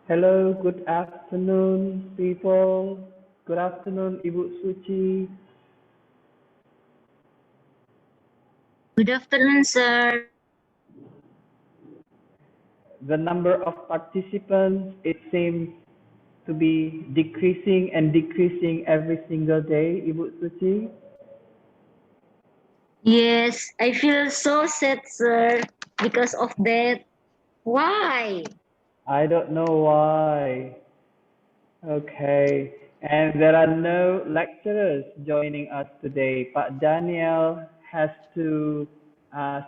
Hello, good afternoon, people. Good afternoon, Ibu Suci. Good afternoon, sir. The number of participants, it seems to be decreasing and decreasing every single day, Ibu Suci. Yes, I feel so sad, sir, because of that. Why? I don't know why. Okay. And there are no lecturers joining us today. Pak Daniel has to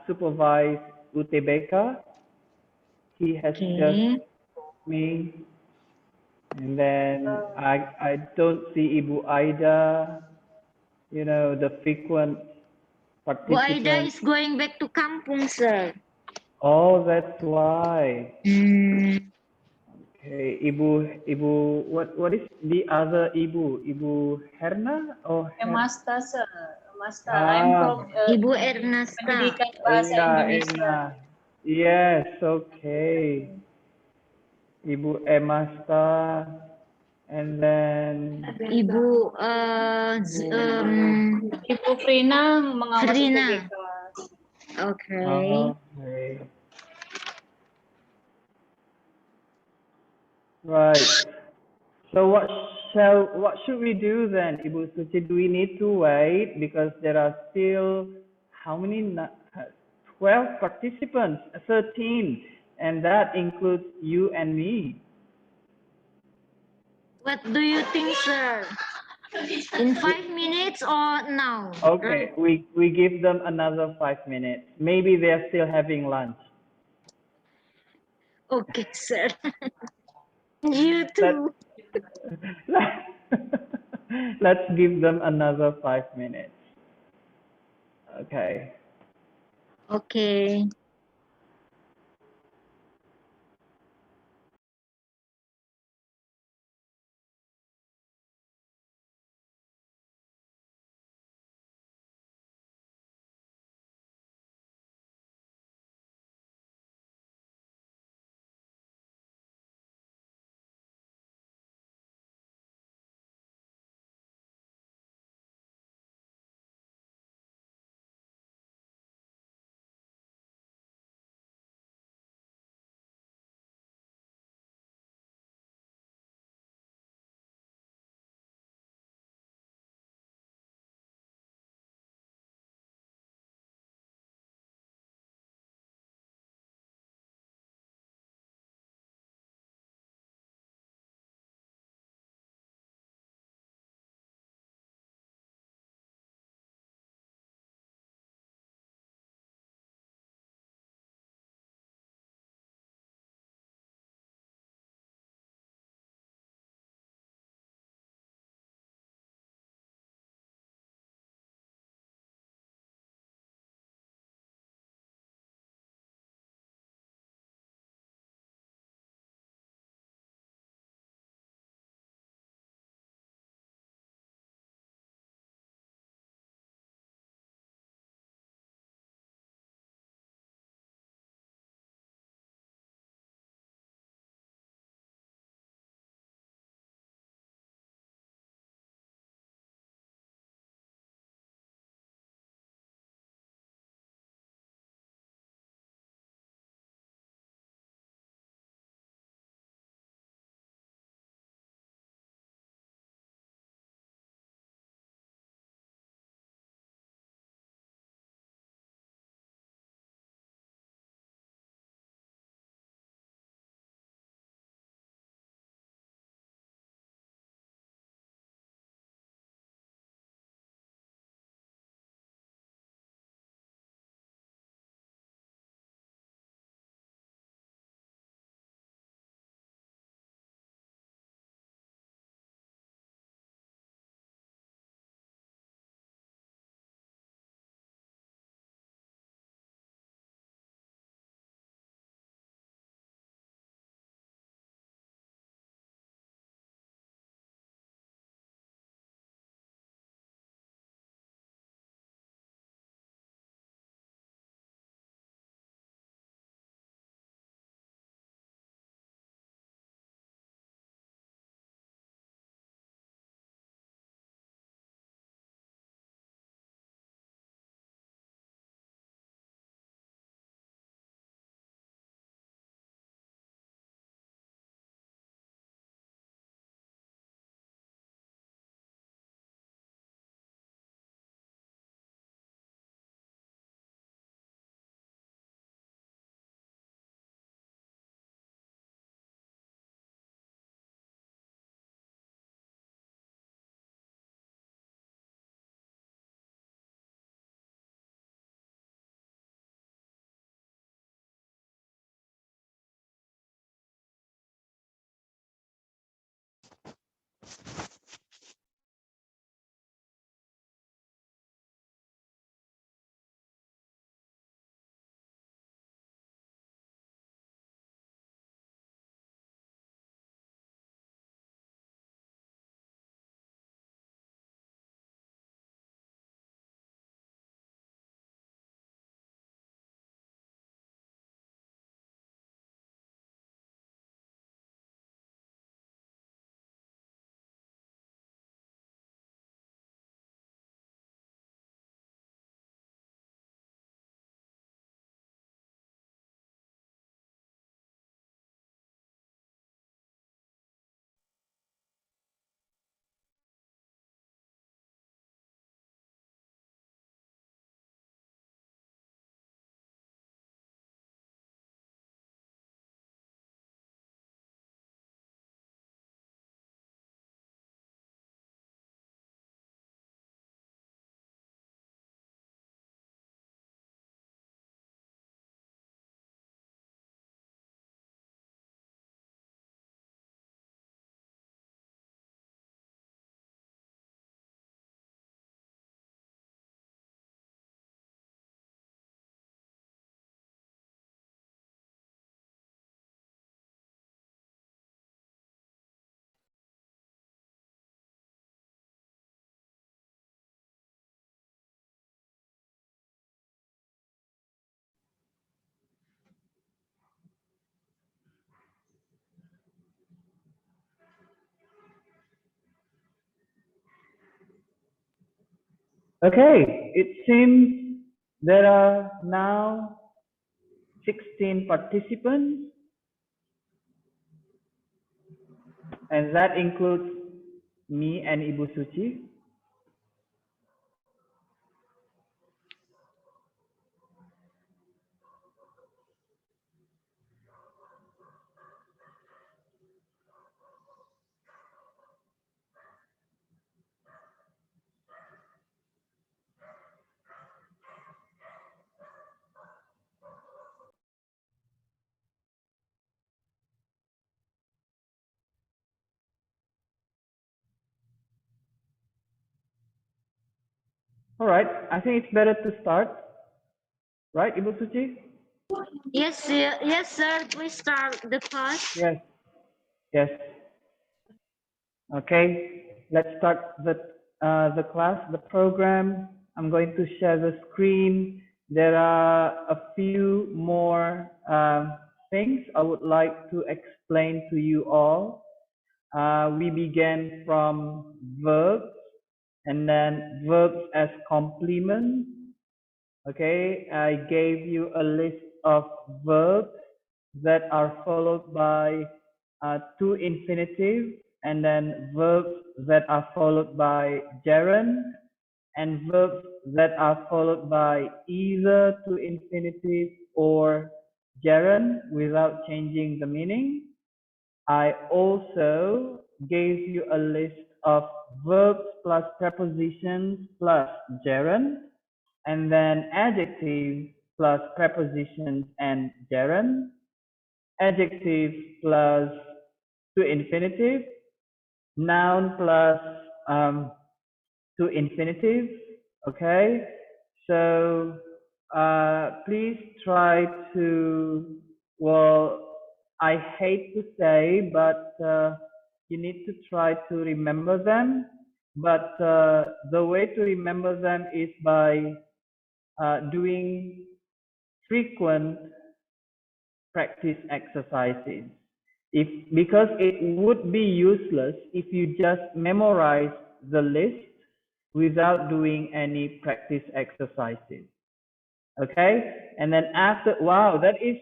supervise UTBK. He has just Okay. told me. And then I don't see Ibu Aida, the frequent Bu Aida participant. is going back to kampung, sir. Oh, that's why. Hmm. Okay, Ibu, what is the other Ibu? Ibu Herna or Masta, sir. Masta. I'm from Ibu Ernasta. Pendidikan Bahasa Iya, Indonesia. Erna. Yes, okay. Ibu Emasta, and then Ibu Ibu Frina mengawas Frina. UTBK. Okay. okay. Right. So what should we do then, Ibu Suci? Do we need to wait because there are still how many? 12 participants, 13, and that includes you and me. What do you think, sir? In 5 minutes or now? Okay, we give them another 5 minutes. Maybe they're still having lunch. Okay, sir. You Let too. let's give them another 5 minutes. Okay. Okay. Okay, it seems there are now 16 participants, and that includes me and Ibu Suci. All right, I think it's better to start, right, Ibu Suci? Yes, sir. Please start the class. Yes, yes. Okay, let's start the class, the program. I'm going to share the screen. There are a few more things I would like to explain to you all. We began from verbs and then verbs as complement. Okay, I gave you a list of verbs that are followed by to infinitive, and then verbs that are followed by gerund, and verbs that are followed by either to infinitive or gerund without changing the meaning. I also gave you a list of verbs plus prepositions plus gerund, and then adjectives plus prepositions and gerund, adjectives plus to infinitive, noun plus to infinitive. Okay, so please try to, well, I hate to say, but you need to try to remember them. But the way to remember them is by doing frequent practice exercises. Because it would be useless if you just memorize the list without doing any practice exercises. Okay, and then after, wow, that is,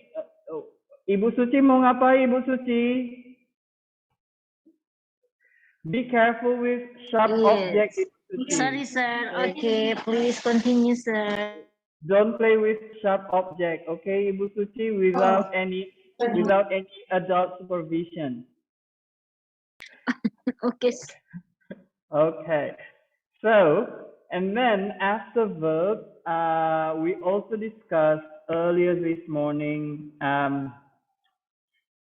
Ibu Suci mau ngapain, Ibu Suci? Be careful with sharp objects, Yes. Ibu Suci. Sorry, sir. Okay, please continue, sir. Don't play with sharp object, okay, Ibu Suci, without any adult supervision. Okay. Okay, so, and then after verb, we also discussed earlier this morning,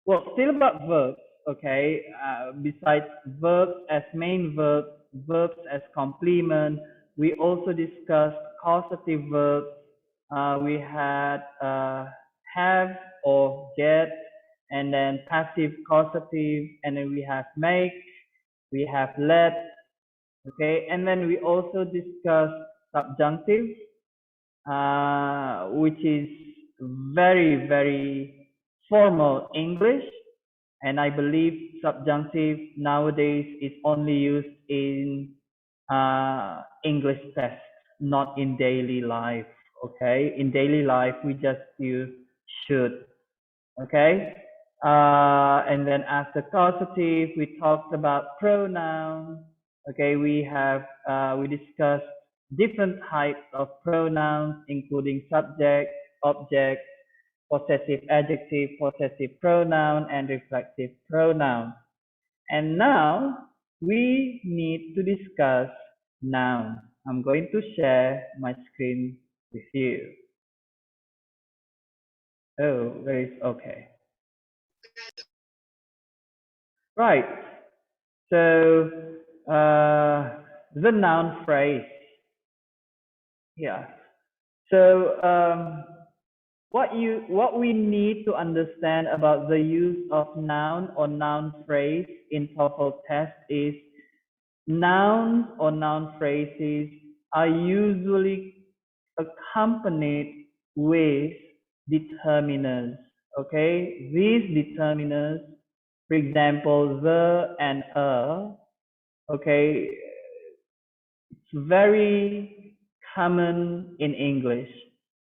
well, still about verbs, okay, besides verbs as main verbs, verbs as complement, we also discussed causative verbs. We had have or get, and then passive causative, and then we have make, we have let, okay, and then we also discussed subjunctive, which is very, very formal English, and I believe subjunctive nowadays is only used in English tests, not in daily life. Okay, in daily life we just use should. Okay, and then after causative we talked about pronouns. Okay, we discussed different types of pronouns, including subject, object, possessive adjective, possessive pronoun, and reflexive pronoun. And now we need to discuss nouns. I'm going to share my screen with you. Oh, there is, okay. Right. So the noun phrase. Yeah. So what we need to understand about the use of noun or noun phrase in TOEFL test is nouns or noun phrases are usually accompanied with determiners. Okay, these determiners, for example, the and a. Okay, it's very common in English.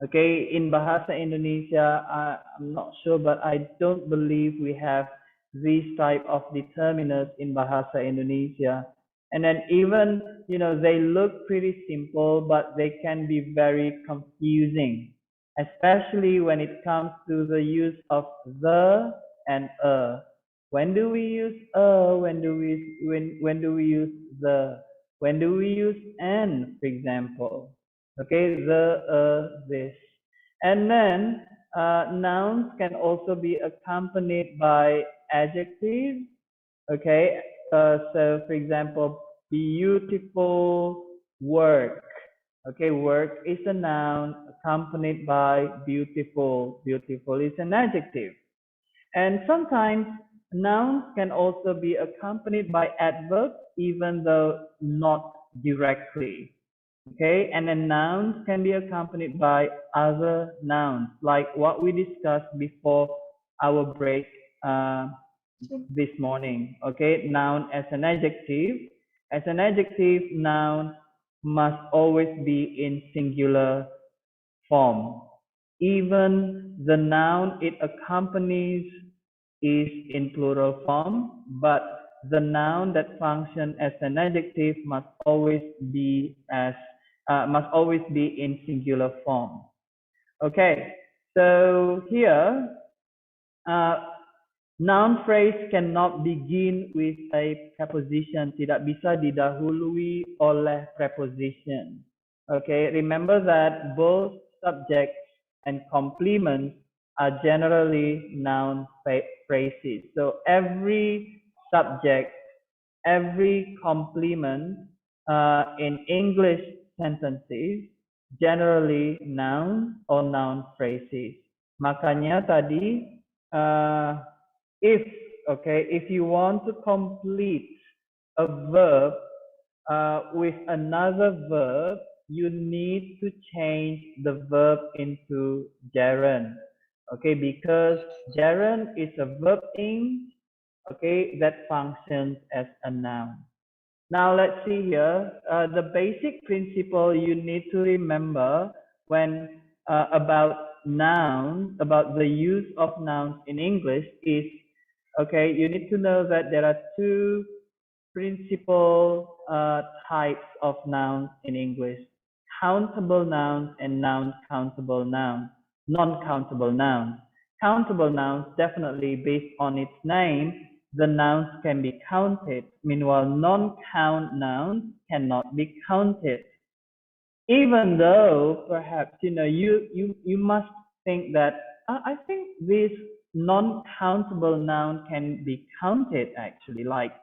Okay, in Bahasa Indonesia, I'm not sure, but I don't believe we have these type of determiners in Bahasa Indonesia. And then even, they look pretty simple, but they can be very confusing, especially when it comes to the use of the and a. When do we use a? When do we use the? When do we use and, for example? Okay, this. And then nouns can also be accompanied by adjectives. Okay, so for example, beautiful work. Okay, work is a noun accompanied by beautiful. Beautiful is an adjective. And sometimes nouns can also be accompanied by adverbs, even though not directly. Okay, and then nouns can be accompanied by other nouns, like what we discussed before our break this morning. Okay, noun as an adjective. As an adjective, noun must always be in singular form. Even the noun it accompanies is in plural form, but the noun that functions as an adjective must always be in singular form. Okay, so here noun phrase cannot begin with a preposition, tidak bisa didahului oleh preposition. Okay, remember that both subjects and complements are generally noun phrases. So every subject, every complement in English sentences generally noun or noun phrases. Makanya tadi if you want to complete a verb with another verb, you need to change the verb into gerund. Okay, because gerund is a verb ing, okay, that functions as a noun. Now let's see here, the basic principle you need to remember when about nouns, about the use of nouns in English is, okay, you need to know that there are two principal types of nouns in English: countable nouns and non-countable nouns. Non-countable nouns. Countable nouns, definitely based on its name, the nouns can be counted. Meanwhile, non-count nouns cannot be counted. Even though perhaps you must think that I think this non-countable noun can be counted actually, like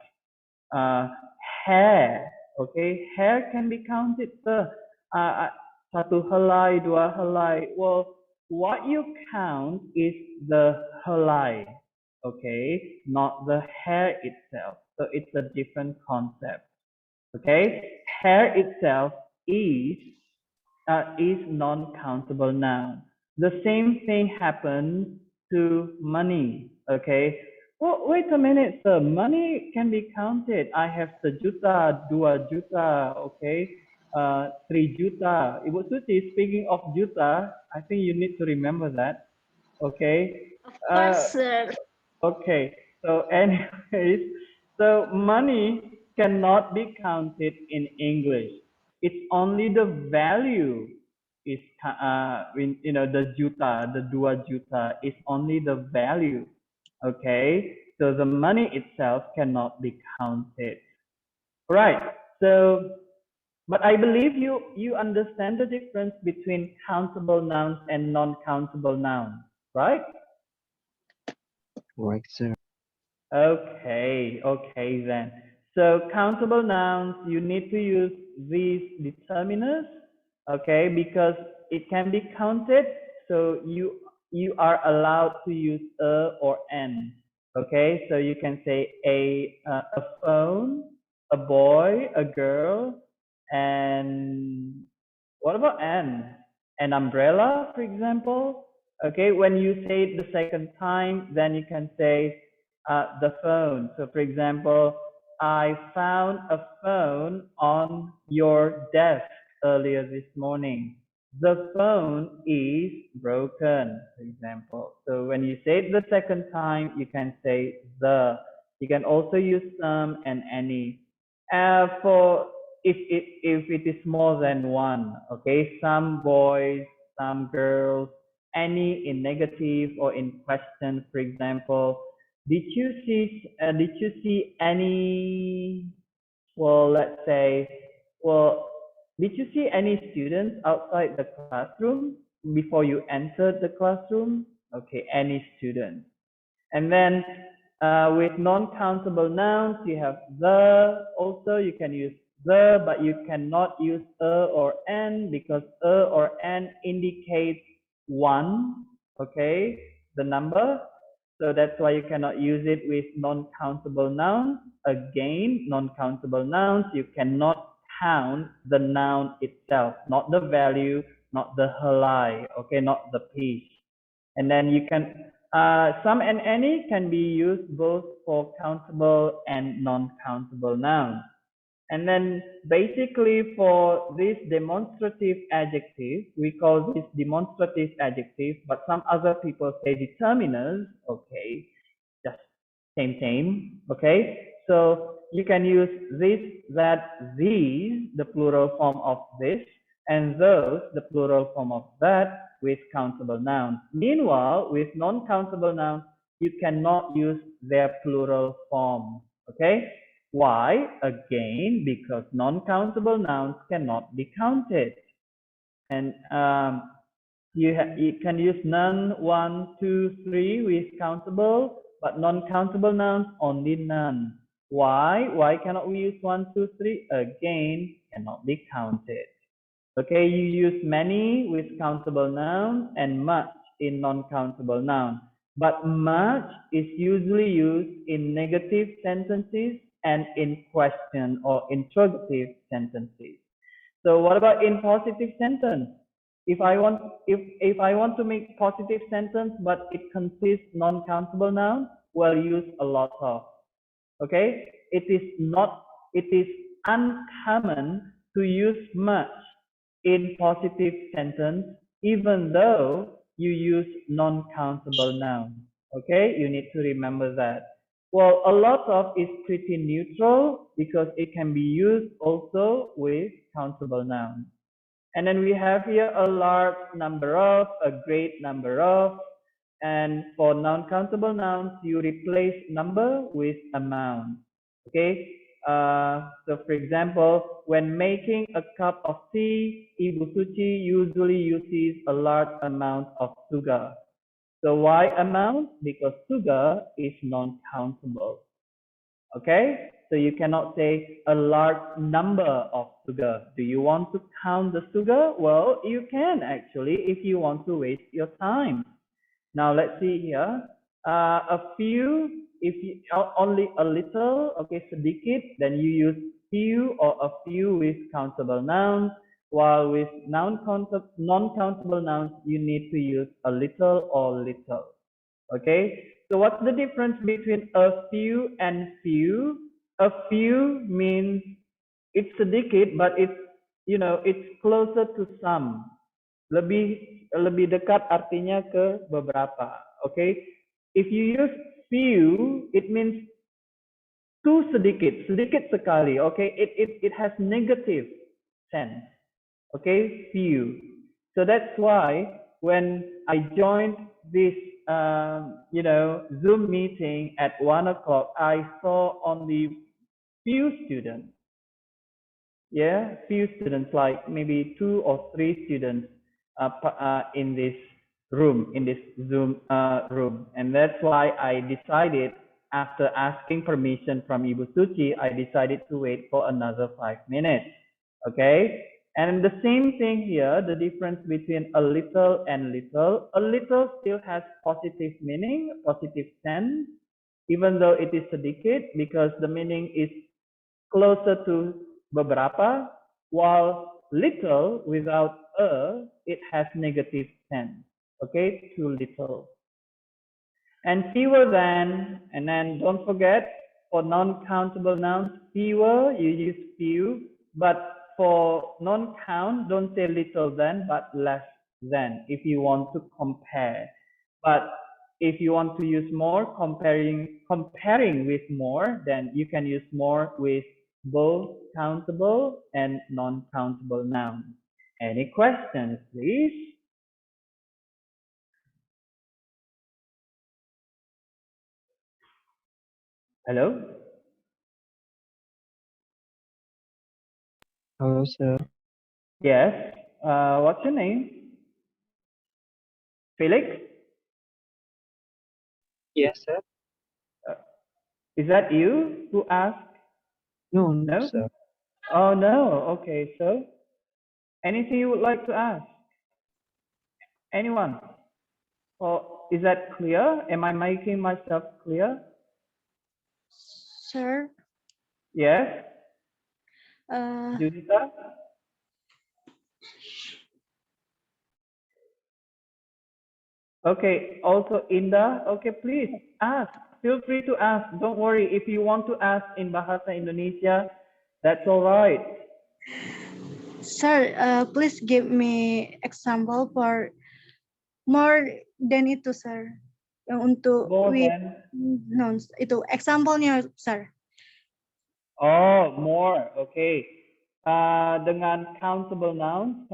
hair. Okay, hair can be counted. Satu helai, dua helai. Well, what you count is the helai. Okay, not the hair itself. So it's a different concept. Okay, hair itself is non-countable noun. The same thing happens to money. Okay. Well, wait a minute, sir. Money can be counted. I have sejuta, 2 juta, okay, 3 juta. Ibu Suci, speaking of juta, I think you need to remember that. Okay. Of course, sir. Okay. So anyways, so money cannot be counted in English. It's only the value is, the juta, the 2 juta is only the value. Okay, so the money itself cannot be counted. Right. So, but I believe you understand the difference between countable nouns and non-countable nouns, right? Right, sir. Okay, then. So countable nouns, you need to use these determiners, okay, because it can be counted. So you are allowed to use a or an. Okay, so you can say a phone, a boy, a girl, and what about an? An umbrella, for example. Okay, when you say it the second time, then you can say the phone. So for example, I found a phone on your desk. earlier this morning. The phone is broken, for example. So when you say it the second time, you can say the. You can also use some and any. For if it is more than one, okay, some boys, some girls, any in negative or in question, for example. Did you see any, well, let's say, well, did you see any students outside the classroom before you entered the classroom? Okay, any student. And then with non-countable nouns, you have the. Also, you can use the, but you cannot use a or an because a or an indicates one, okay, the number. So that's why you cannot use it with non-countable nouns. Again, non-countable nouns, you cannot count the noun itself, not the value, not the helai, okay, not the piece. And then you can, some and any can be used both for countable and non-countable nouns. And then basically for this demonstrative adjective, we call this demonstrative adjective, but some other people say determiners, okay, just same, okay? So you can use this, that, these, the plural form of this, and those, the plural form of that, with countable nouns. Meanwhile, with non-countable nouns, you cannot use their plural form, okay? Why? Again, because non-countable nouns cannot be counted. And you can use none, one, two, three with countable, but non-countable nouns only none. Why? Why cannot we use 1, 2, 3? Again, cannot be counted. Okay, you use many with countable nouns and much in non-countable nouns. But much is usually used in negative sentences and in question or interrogative sentences. So what about in positive sentence? If I want to make positive sentence but it consists non-countable nouns, we'll use a lot of. Okay, it is uncommon to use much in positive sentence even though you use non-countable nouns. Okay, you need to remember that. Well, a lot of is pretty neutral because it can be used also with countable nouns. And then we have here a large number of, a great number of, and for non-countable nouns, you replace number with amount. Okay. So for example, when making a cup of tea, Ibu Suci usually uses a large amount of sugar. So why amount? Because sugar is non-countable. Okay, so you cannot say a large number of sugar. Do you want to count the sugar? Well, you can actually if you want to waste your time. Now let's see here. A few, if you only a little, okay, sedikit, then you use few or a few with countable nouns. While with non-countable nouns, you need to use a little or little. Okay, so what's the difference between a few and few? A few means it's sedikit, but it's, you know, it's closer to some. Lebih dekat artinya ke beberapa. Okay, if you use few, it means too sedikit sekali. Okay, it has negative sense. Okay, few. So that's why when I joined this Zoom meeting at 1 o'clock, I saw only few students. Yeah, few students, like maybe 2 or 3 students in this room, in this Zoom room. And that's why I decided, after asking permission from Ibu Suci, I decided to wait for another 5 minutes. Okay, and the same thing here, the difference between a little and little. A little still has positive meaning, positive sense, even though it is sedikit, because the meaning is closer to beberapa, while little without a, it has negative sense. Okay, too little. And fewer than, and then don't forget, for non-countable nouns, fewer, you use few, but for non-count, don't say little than, but less than if you want to compare. But if you want to use more, comparing with more, then you can use more with both countable and non-countable nouns. Any questions, please? Hello? Hello, sir. Yes. What's your name? Felix? Yes, sir. Is that you who asked? No, No? sir. Oh, no. Okay, so anything you would like to ask? Anyone? Or is that clear? Am I making myself clear? Sir, Yes? uh, Judita? Okay, also Indah. Okay, please ask. Feel free to ask. Don't worry. If you want to ask in Bahasa Indonesia, that's all right. sir, please give me example for more than itu, sir. Yang untuk More with than. nouns. Itu example-nya, sir. Oh, more. Okay. Dengan countable nouns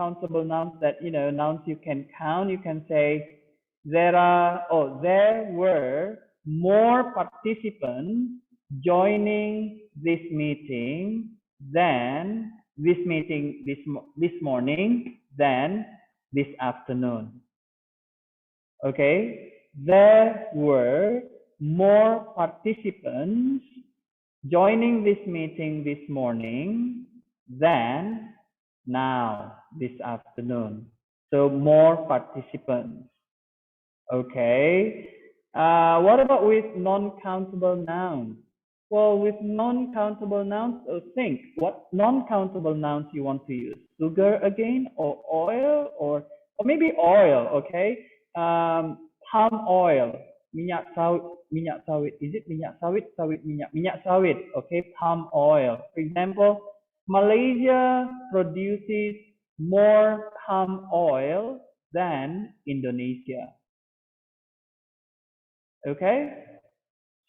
that, nouns you can count, you can say there were more participants joining this meeting this morning than this afternoon. Okay. There were more participants joining this meeting this morning than now, this afternoon. So more participants. Okay. What about with non-countable nouns? Well, with non-countable nouns, think what non-countable nouns you want to use. Sugar again, or oil, or maybe oil, okay? Palm oil, minyak sawit. Is it minyak sawit? Minyak sawit, okay? Palm oil. For example, Malaysia produces more palm oil than Indonesia. Okay?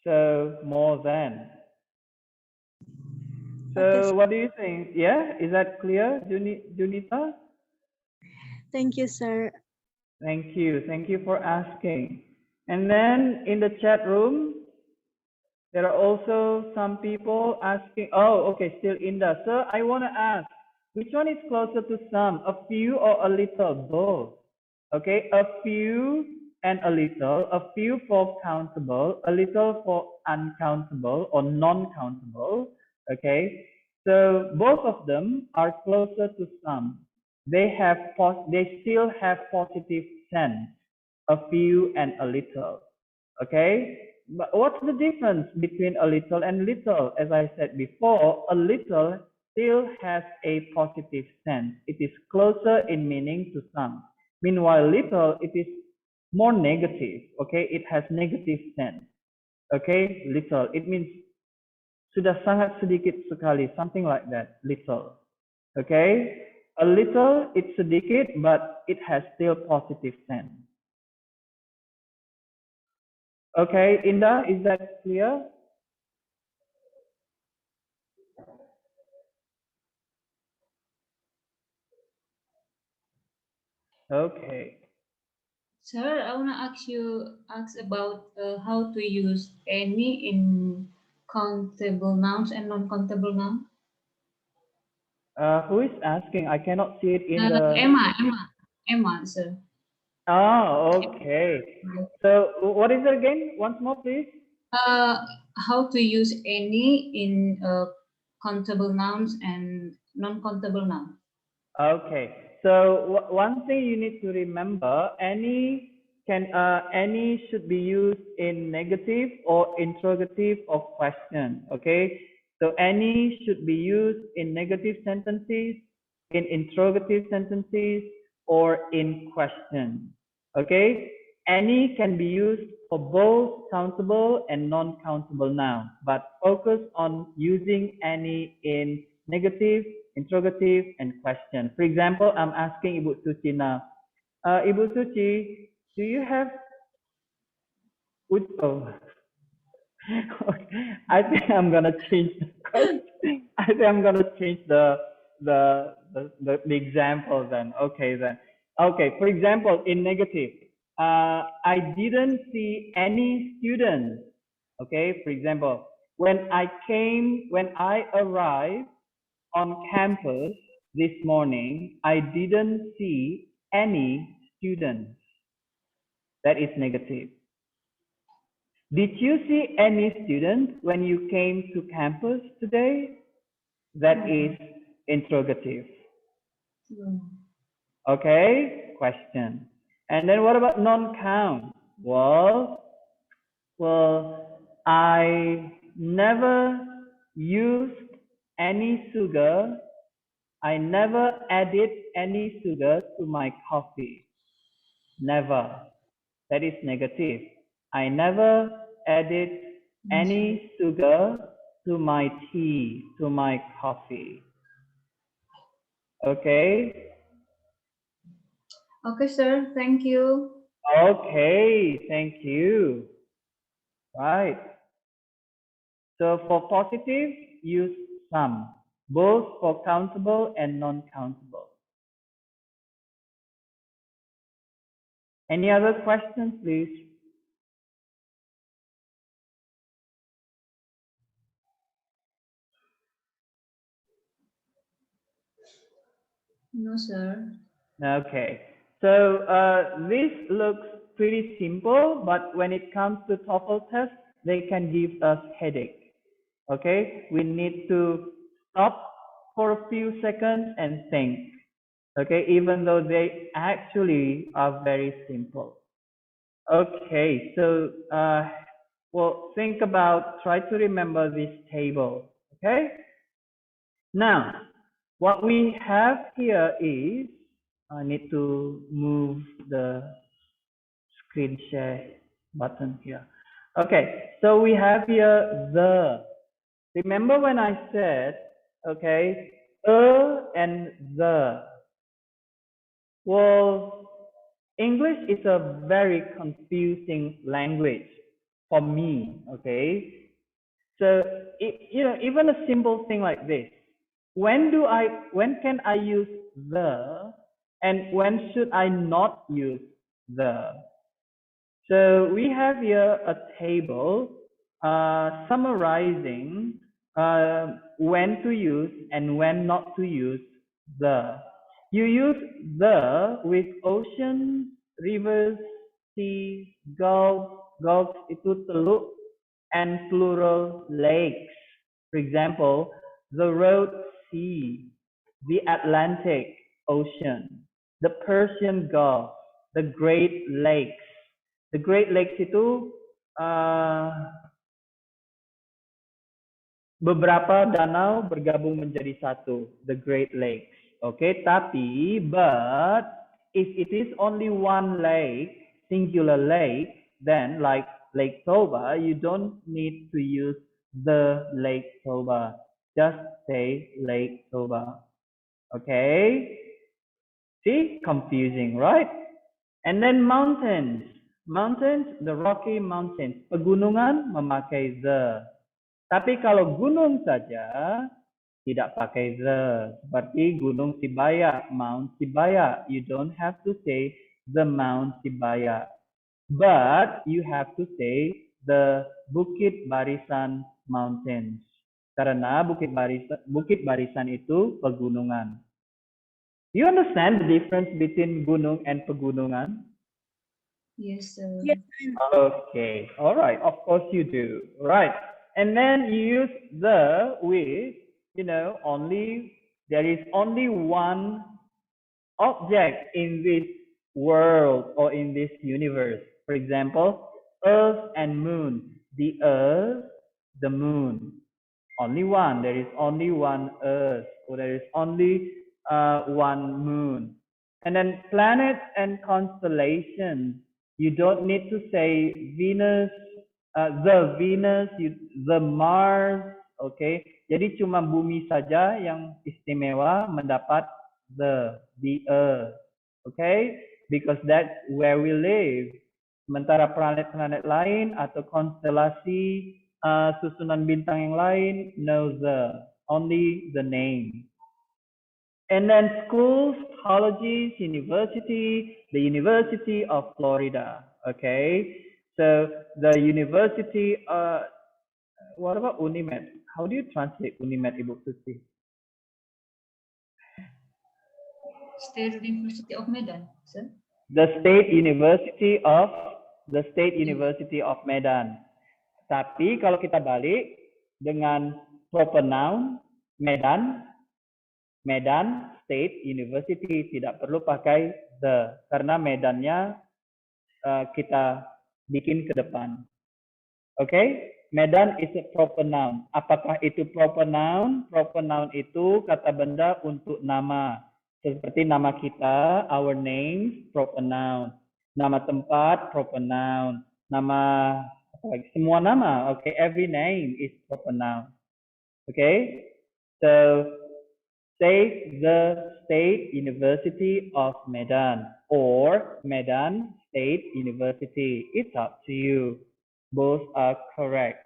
So, more than. So, Okay, what do you think? Yeah? Is that clear, Junita? Thank you, sir. Thank you. Thank you for asking. And then in the chat room, there are also some people asking, oh, okay, still Inda. So I want to ask, which one is closer to some, a few or a little? Both. Okay, a few and a little, a few for countable, a little for uncountable or non-countable. Okay, so both of them are closer to some. They still have positive sense, a few and a little. Okay, but what's the difference between a little and little? As I said before, a little still has a positive sense. It is closer in meaning to some. Meanwhile, little, it is more negative. Okay, it has negative sense. Okay, little, it means sudah sangat sedikit sekali, something like that, little. Okay, a little, it's sedikit, but it has still positive sense. Okay, Indah, is that clear? Okay. Sir, I want to ask about how to use any in countable nouns and non-countable nouns. Who is asking? I cannot see it in the. Emma, sir. Oh, okay. So what is it again? Once more, please. How to use any in countable nouns and non-countable nouns. Okay. So one thing you need to remember, any should be used in negative or interrogative of question. Okay. So any should be used in negative sentences, in interrogative sentences, or in question. Okay. Any can be used for both countable and non-countable nouns, but focus on using any in negative, interrogative, and question. For example, I'm asking Ibu Suci now, Ibu Suci, do you have oh, I think I'm gonna change the question. I think I'm gonna change the example then. Okay then. Okay, for example, in negative, I didn't see any students. Okay, for example, when I arrived on campus this morning, I didn't see any students. That is negative. Did you see any students when you came to campus today? That is interrogative. Okay, question. And then what about non-count? Well, I never used any sugar. I never added any sugar to my coffee. Never. That is negative. I never added any sugar to my tea, to my coffee. Okay? Okay, sir. Thank you. Okay, thank you. Right. So for positive, use some, both for countable and non-countable. Any other questions, please? No, sir. Okay. So this looks pretty simple, but when it comes to TOEFL test, they can give us headache. Okay, we need to stop for a few seconds and think. Okay, even though they actually are very simple. Okay, so well, think about, try to remember this table. Okay, now what we have here is, I need to move the screen share button here. Okay, so we have here the. Remember when I said, okay, and the. Well, English is a very confusing language for me, okay? So, even a simple thing like this, when can I use the, and when should I not use the? So we have here a table summarizing when to use and when not to use the. You use the with ocean, rivers, sea, gulf itu teluk, and plural lakes. For example, the Road Sea, the Atlantic Ocean, the Persian Gulf, the Great Lakes. The Great Lakes itu beberapa danau bergabung menjadi satu, the Great Lakes. Okay, tapi but if it is only one lake, singular lake, then like Lake Toba, you don't need to use the Lake Toba. Just say Lake Toba. Okay? See, confusing, right? And then mountains. Mountains, the Rocky Mountains. Pegunungan memakai the. Tapi kalau gunung saja tidak pakai the. Seperti Gunung Sibaya, Mount Sibaya. You don't have to say the Mount Sibaya. But you have to say the Bukit Barisan Mountains. Karena Bukit Barisan itu pegunungan. Do you understand the difference between gunung and pegunungan? Yes, sir. Yes. Okay, all right, of course you do, right? And then you use the with, there is only one object in this world or in this universe. For example, Earth and Moon. The Earth, the Moon. Only one. There is only one Earth, or there is only one Moon. And then planets and constellations. You don't need to say Venus, the Venus, the Mars, Okay, jadi cuma bumi saja yang istimewa mendapat the earth. Okay, because that's where we live. Sementara planet-planet lain atau konstelasi susunan bintang yang lain, no the, only the name. And then schools, colleges, university, the University of Florida. Okay, so the university, what about Unimed? How do you translate Unimed, Ibu Susi? State University of Medan, sir. The State University of Medan. Tapi kalau kita balik dengan proper noun, Medan State University, tidak perlu pakai the, karena Medannya kita bikin ke depan. Okay? Medan is a proper noun. Apakah itu proper noun? Proper noun itu kata benda untuk nama. Seperti nama kita, our names, proper noun. Nama tempat, proper noun. Nama, semua nama. Okay, every name is proper noun. Okay? So, say the State University of Medan or Medan State University. It's up to you. Both are correct.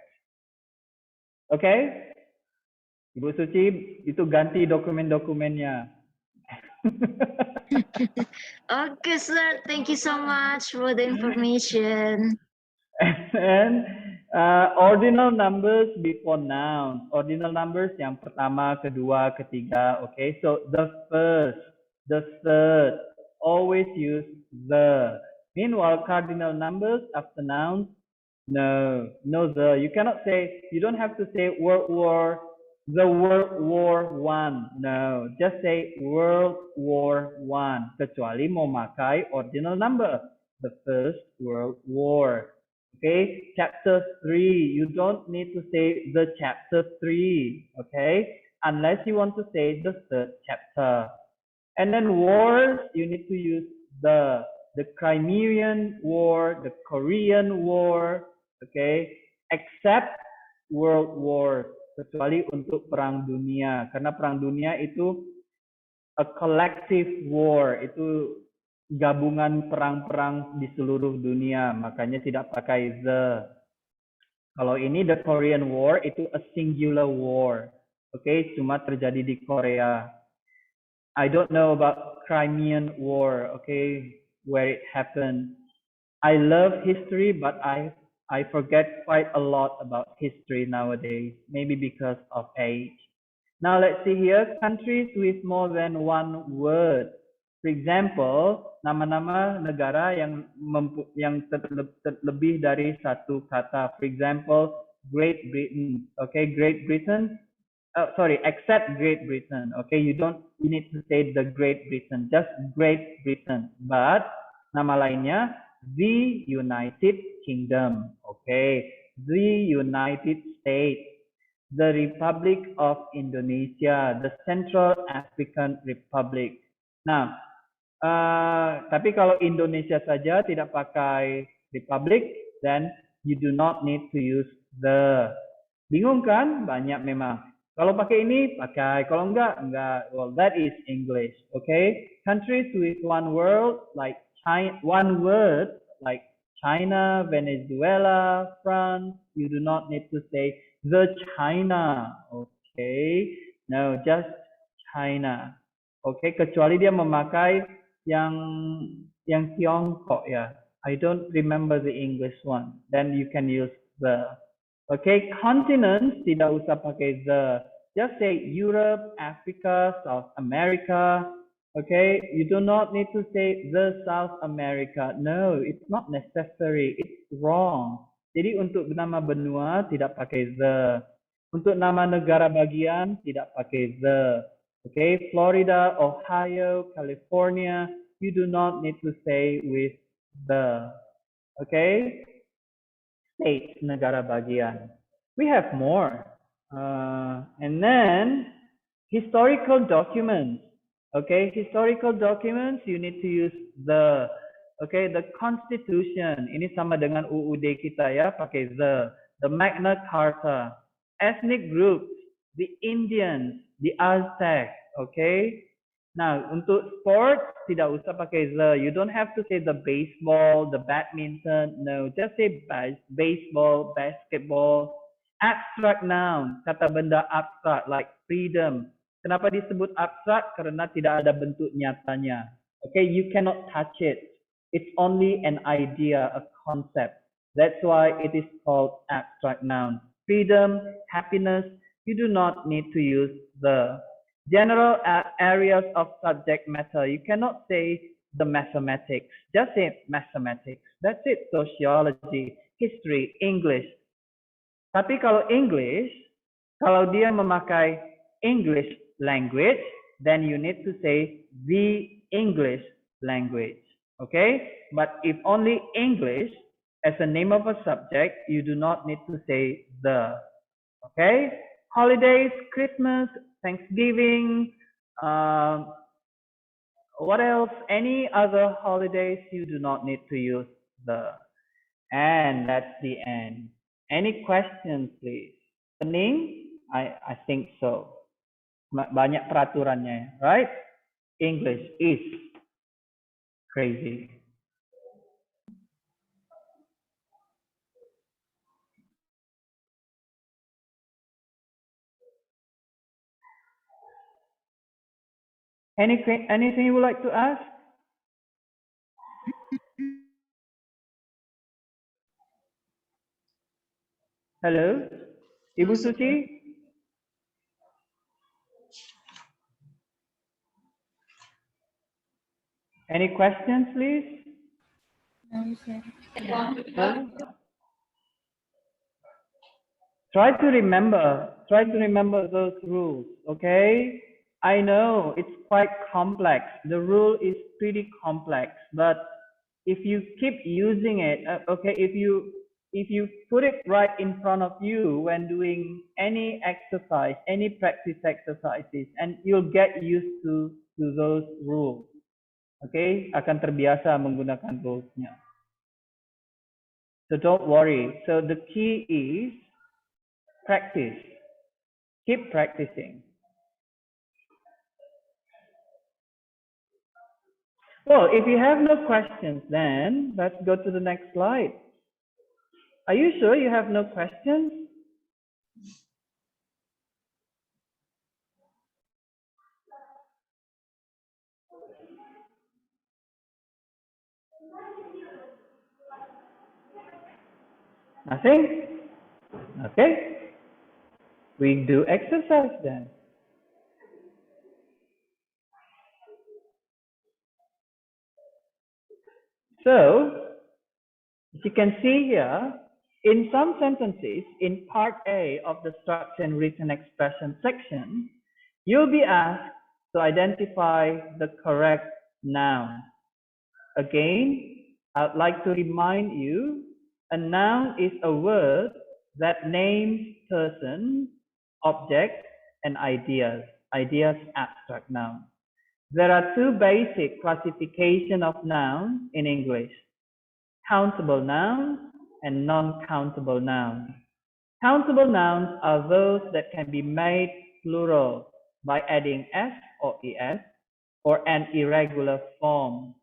Okay? Ibu Suci, itu ganti dokumen-dokumennya. Okay, sir. Thank you so much for the information. And ordinal numbers before nouns. Ordinal numbers yang pertama, kedua, ketiga. Okay, so the first, the third, always use the. Meanwhile, cardinal numbers after nouns, no the. You cannot say, you don't have to say World War I. No, just say World War I. Kecuali mau makai ordinal number, the First World War. Okay, chapter 3, you don't need to say the chapter 3, okay, unless you want to say the third chapter. And then wars, you need to use the Crimean War, the Korean War, okay, except World War, kecuali untuk Perang Dunia, karena Perang Dunia itu a collective war, itu gabungan perang-perang di seluruh dunia, makanya tidak pakai the. Kalau ini the Korean War, itu a singular war, okay, cuma terjadi di Korea. I don't know about Crimean War, okay, where it happened. I love history, but I forget quite a lot about history nowadays, maybe because of age. Now let's see here, countries with more than one word. For example, nama-nama negara yang lebih dari satu kata. For example, Great Britain. Okay, Great Britain. Except Great Britain. Okay, you need to say the Great Britain, just Great Britain. But nama lainnya, the United Kingdom. Okay, the United States, the Republic of Indonesia, the Central African Republic. Nah, tapi kalau Indonesia saja tidak pakai Republic, then you do not need to use the. Bingung kan? Banyak memang. Kalau pakai ini, pakai. Kalau enggak. Well, that is English. Okay? Countries with one word, like China, Venezuela, France, you do not need to say the China. Okay? No, just China. Okay? Kecuali dia memakai yang Tiongkok ya. I don't remember the English one. Then you can use the. Okay, continents tidak usah pakai the. Just say Europe, Africa, South America. Okay, you do not need to say the South America. No, it's not necessary. It's wrong. Jadi untuk nama benua tidak pakai the. Untuk nama negara bagian tidak pakai the. Okay, Florida, Ohio, California, you do not need to say with the. Okay, state, negara bagian. We have more. And then historical documents. Okay, historical documents, you need to use the. Okay, the Constitution. Ini sama dengan UUD kita ya, pakai the. The Magna Carta. ethnic groups, the Indians, the Aztecs, okay? Now, untuk sport, tidak usah pakai the. You don't have to say the baseball, the badminton. No, just say baseball, basketball. Abstract noun, kata benda abstrak like freedom. Kenapa disebut abstrak? Karena tidak ada bentuk nyatanya. Okay, you cannot touch it. It's only an idea, a concept. That's why it is called abstract noun. Freedom, happiness, you do not need to use the. General areas of subject matter, you cannot say the mathematics. Just say mathematics. That's it. Sociology, history, English. Tapi kalau English, kalau dia memakai English language, then you need to say the English language. Okay? But if only English as a name of a subject, you do not need to say the. Okay? Holidays, Christmas, Thanksgiving, what else? Any other holidays, you do not need to use the. And that's the end. Any questions, please? Pening? I think so. Banyak peraturannya, right? English is crazy. Anything you would like to ask? Hello, Ibu Suci? Any questions, please? No? Try to remember those rules, okay? I know it's quite complex. The rule is pretty complex, but if you keep using it, okay, if you put it right in front of you when doing any exercise, any practice exercises, and you'll get used to those rules, okay? Akan terbiasa menggunakan rulesnya. So don't worry. So the key is practice. Keep practicing. Well, if you have no questions, then let's go to the next slide. Are you sure you have no questions? Nothing? Okay. We do exercise then. So, as you can see here, in some sentences, in part A of the structure and written expression section, you'll be asked to identify the correct noun. Again, I'd like to remind you, a noun is a word that names persons, objects, and ideas. Ideas, abstract nouns. There are two basic classifications of nouns in English: countable nouns and non-countable nouns. Countable nouns are those that can be made plural by adding s or es or an irregular form.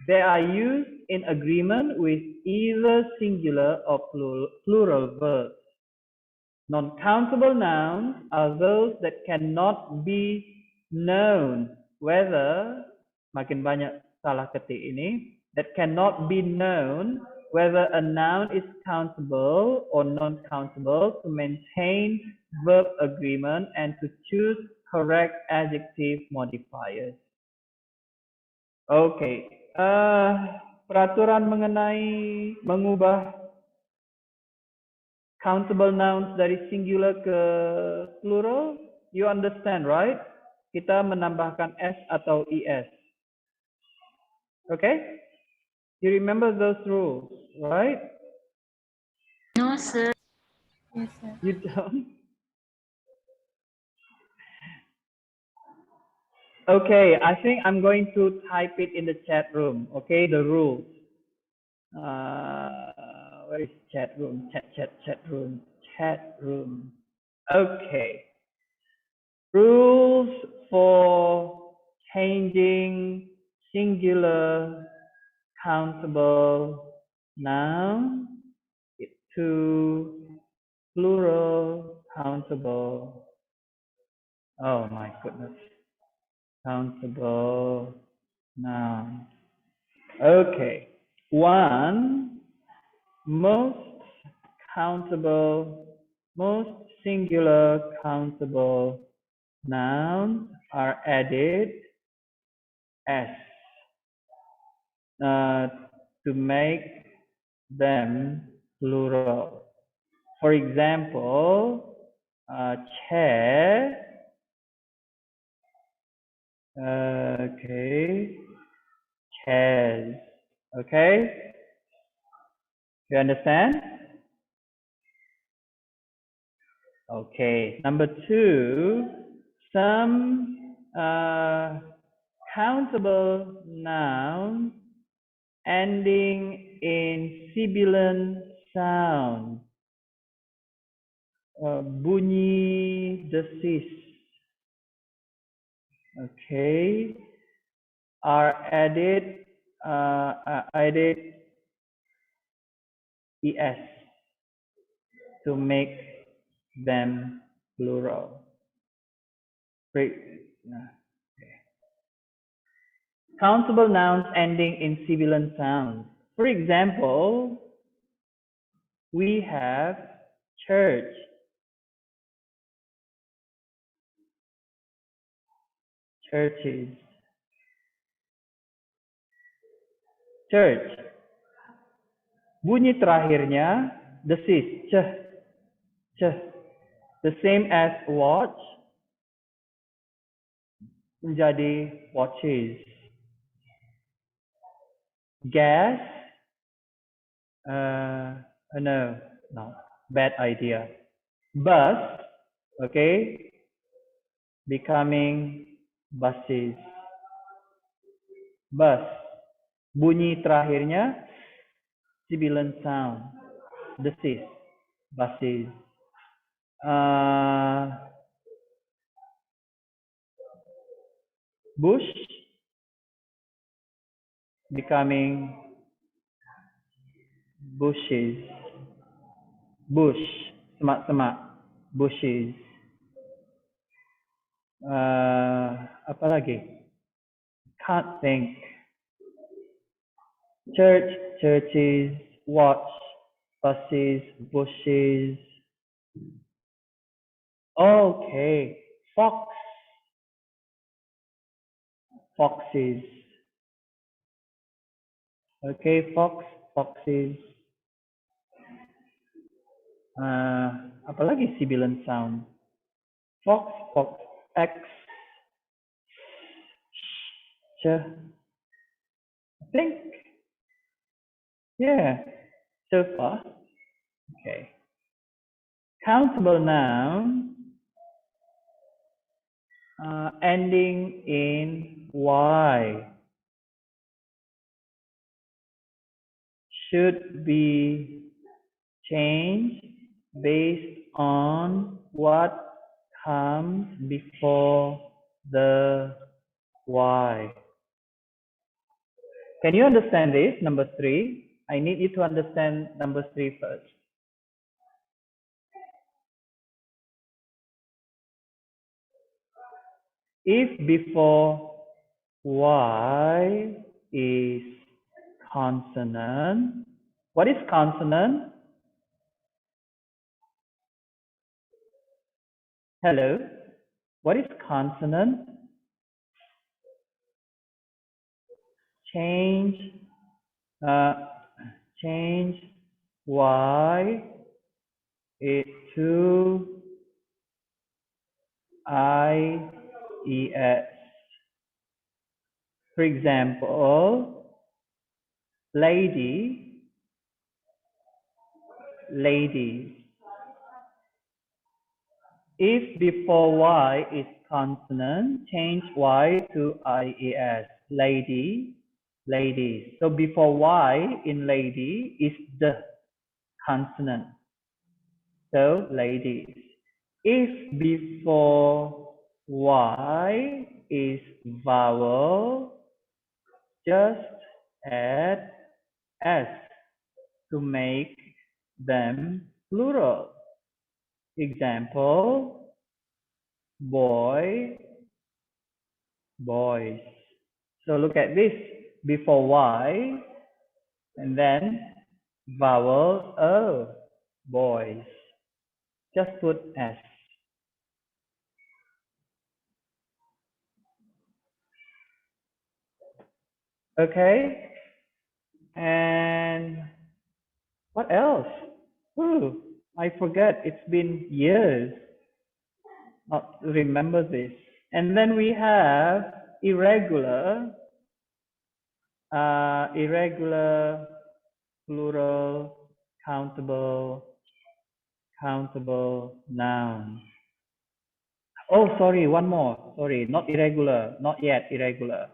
They are used in agreement with either singular or plural verbs. Non-countable nouns are those that cannot be known whether, makin banyak salah ketik ini, that cannot be known whether a noun is countable or non-countable, to maintain verb agreement and to choose correct adjective modifiers. Okay, peraturan mengenai mengubah countable nouns dari singular ke plural, you understand, right? Kita menambahkan s atau es. Okay? You remember those rules, right? No, sir. Yes, sir. You don't? Okay, I think I'm going to type it in the chat room, okay, the rules. Where is chat room? Chat room. Okay. Rules for changing singular countable noun to plural countable. Oh my goodness. Countable noun. Okay. 1. Most singular countable nouns are added as to make them plural. For example, chair. Okay, chairs. Okay, you understand? Okay. Number 2, some countable nouns ending in sibilant sound. Bunyi desis. Okay, are added es to make them plural. Countable nouns ending in sibilant sounds. For example, we have church, churches, church. Bunyi terakhirnya desis, ch, ch. The same as watch menjadi watches. Gas, no, bad idea. Bus, okay, becoming buses. Bus, bunyi terakhirnya sibilant sound, desis, buses. Bush, becoming bushes. Bush, semak-semak, bushes. Apa lagi? Can't think. Church, churches, watch, buses, bushes. Okay, fox, foxes. Okay, fox, foxes. Apa lagi sibilant sound? Fox, fox, X, ch. I think, yeah, so far. Okay. Countable noun ending in Y should be changed based on what comes before the Y. Can you understand this, number 3? I need you to understand number 3 first. If before Y is consonant, what is consonant? Hello, what is consonant? Change Y to IES. For example, lady, ladies. If before Y is consonant, change Y to IES. Lady, ladies. So before Y in lady is the consonant. So ladies. If before Y is vowel, just add S to make them plural. Example, boy, boys. So look at this, before Y, and then vowel O, boys. Just put S. Okay, and what else? Ooh, I forget, it's been years not to remember this. And then we have irregular, irregular, plural, countable nouns. Oh, sorry, one more. Sorry, not irregular, not yet irregular.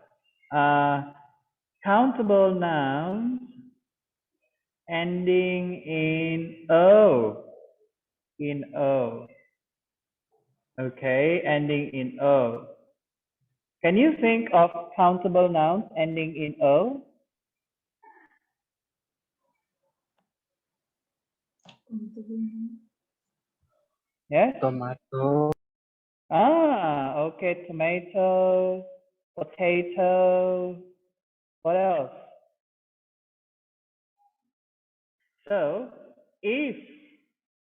Countable nouns ending in O. In O. Okay, ending in O. Can you think of countable nouns ending in O? Yes? Tomato. Okay, tomato, potato, what else? So, if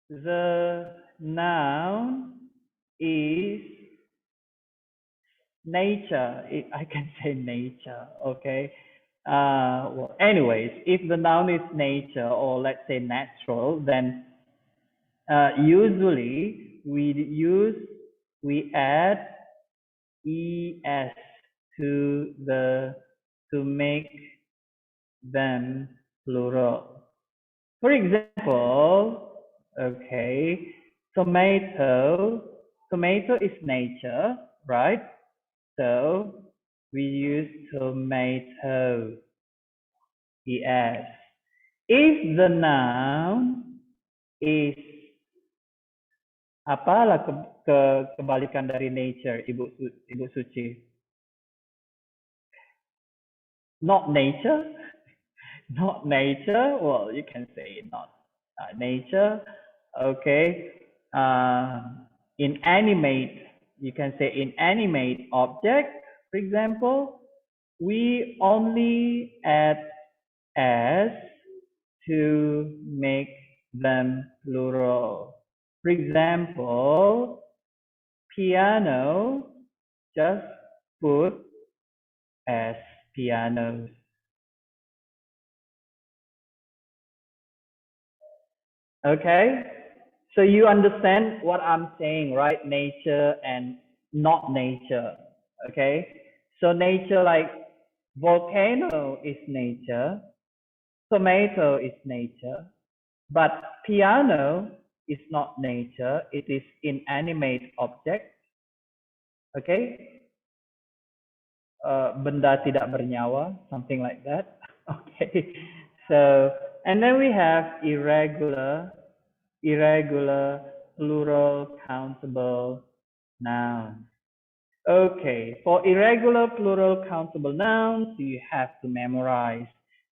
the noun is nature, I can say nature, okay? Well, anyways, if the noun is nature, or let's say natural, then usually we add es to make them plural. For example, okay, tomato is nature, right? So we use tomato, es. If the noun is apalah kebalikan dari nature, Ibu Suci? Not nature? Not nature? Well, you can say not nature. Okay. Inanimate, you can say inanimate object, for example. We only add s to make them plural. For example, piano, just put s, pianos. Okay, so you understand what I'm saying, right? Nature and not nature. Okay, so nature, like volcano is nature, tomato is nature, but piano is not nature, it is inanimate object. Okay, benda tidak bernyawa, something like that. Okay, so and then we have irregular, plural, countable nouns. Okay, for irregular, plural, countable nouns, you have to memorize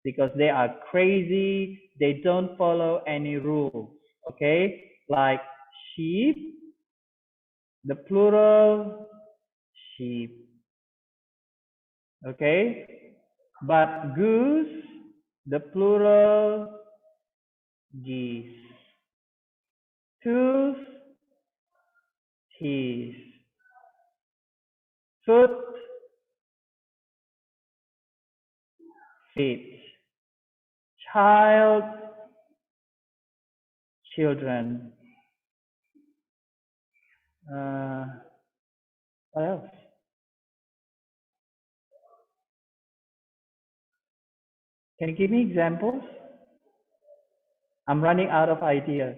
because they are crazy. They don't follow any rules. Okay, like sheep, the plural, sheep. Okay, but goose, the plural, geese. Tooth, teeth. Foot, feet. Child, children. What else? Can you give me examples? I'm running out of ideas.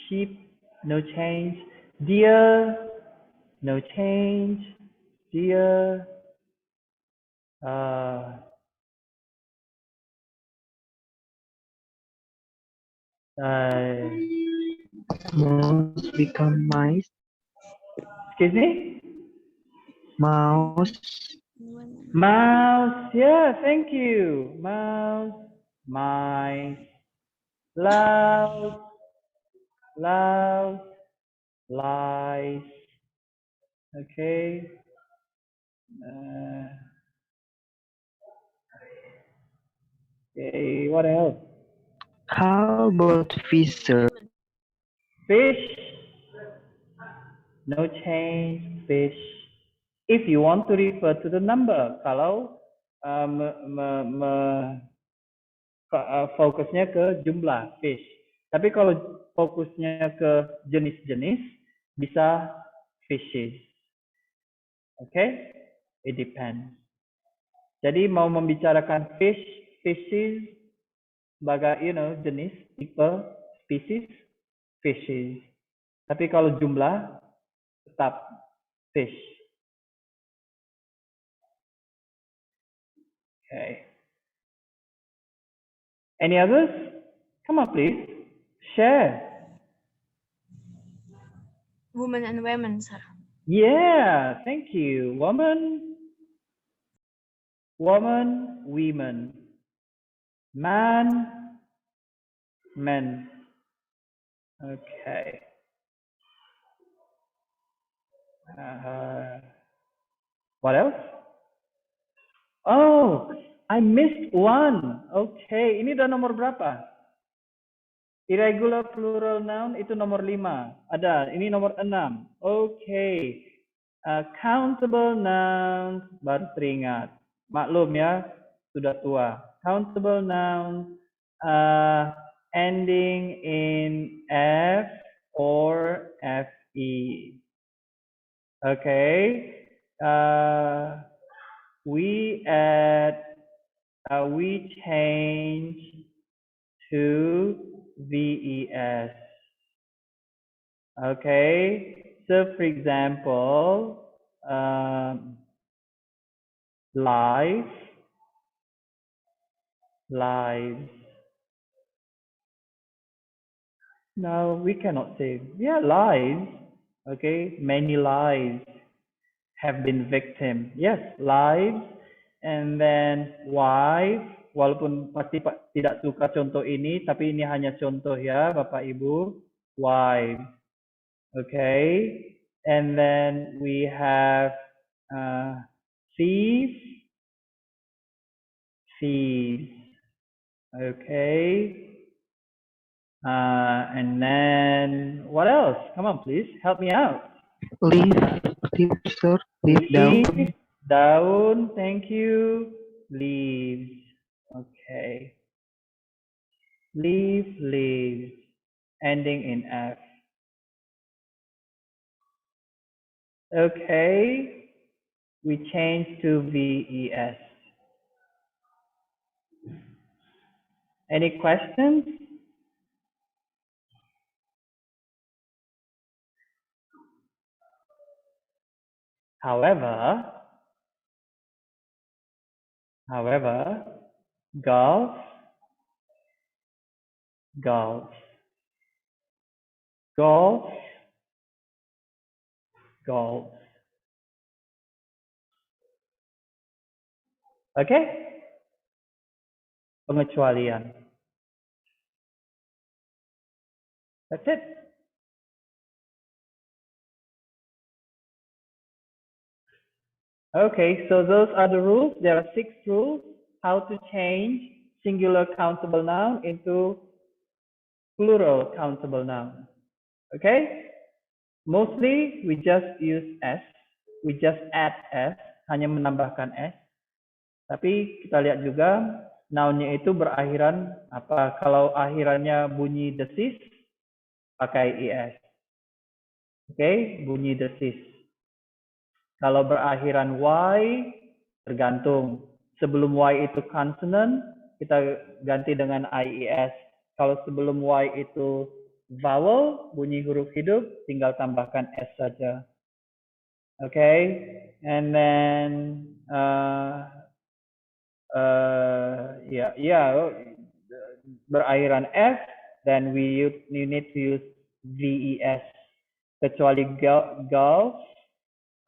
Sheep, no change. Deer, no change. Deer. Mouse become mice. Excuse me? Mouse. Mouse. Yeah, thank you. Mouse, mice, loud, loud, lies. Okay. Okay, what else? How about fish, sir? Fish. No change, fish. If you want to refer to the number, kalau fokusnya ke jumlah fish. Tapi kalau fokusnya ke jenis-jenis, bisa fishes. Okay? It depends. Jadi mau membicarakan fish, fishes, sebagai jenis, tipe, species, fishes. Tapi kalau jumlah, tetap fish. Okay. Any others? Come on, please. Share. Women and women, sir. Yeah, thank you. Woman, women. Man, men. Okay. What else? Oh, I missed one. Okay, ini udah nomor berapa? Irregular plural noun itu nomor 5. Ada, ini nomor 6. Okay. Countable nouns baru teringat. Maklum ya, sudah tua. Countable nouns ending in F or FE. Okay. We change to VES. Okay. So for example, lives. No, we cannot say. Yeah, lives. Okay, many lives have been victim. Yes, lives. And then wife. Walaupun pasti tidak suka contoh ini, tapi ini hanya contoh ya, Bapak Ibu. Wives. Okay. And then we have thieves. Okay. And then what else? Come on, please help me out. Leaf, sir. Leaf down. Down. Thank you. Leaves. Okay. Leaves. Ending in F. Okay. We change to VES. Any questions? However, golf. Okay? Pengecualian. That's it. Okay, so those are the rules. There are 6 rules how to change singular countable noun into plural countable noun. Okay? Mostly we just use S. We just add S, hanya menambahkan S. Tapi kita lihat juga nounnya itu berakhiran apa? Kalau akhirannya bunyi desis, pakai IS. Okay? Bunyi desis. Kalau berakhiran Y, tergantung. Sebelum Y itu consonant, kita ganti dengan IES. Kalau sebelum Y itu vowel, bunyi huruf hidup, tinggal tambahkan S saja. Okay? And then, berakhiran F, then we need to use VES. Kecuali golf,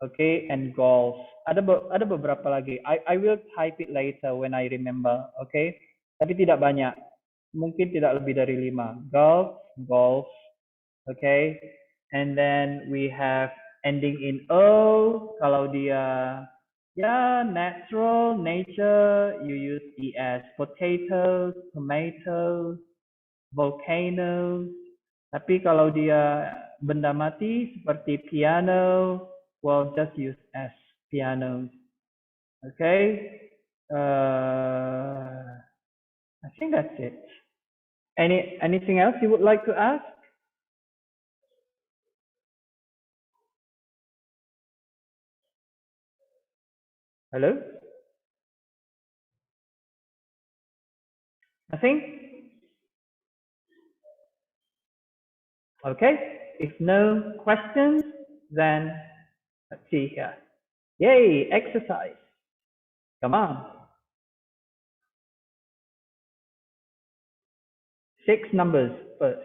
okay, and golf. Ada beberapa lagi. I will type it later when I remember, okay? Tapi tidak banyak. Mungkin tidak lebih dari 5. Golf, golf, okay? And then we have ending in O. Kalau dia natural, nature, you use ES. Potatoes, tomatoes, volcanoes. Tapi kalau dia benda mati seperti piano, well, just use S, pianos. Okay? I think that's it. Anything else you would like to ask? Hello? Nothing? Okay. If no questions, then let's see here. Yay, exercise. Come on. 6 numbers first.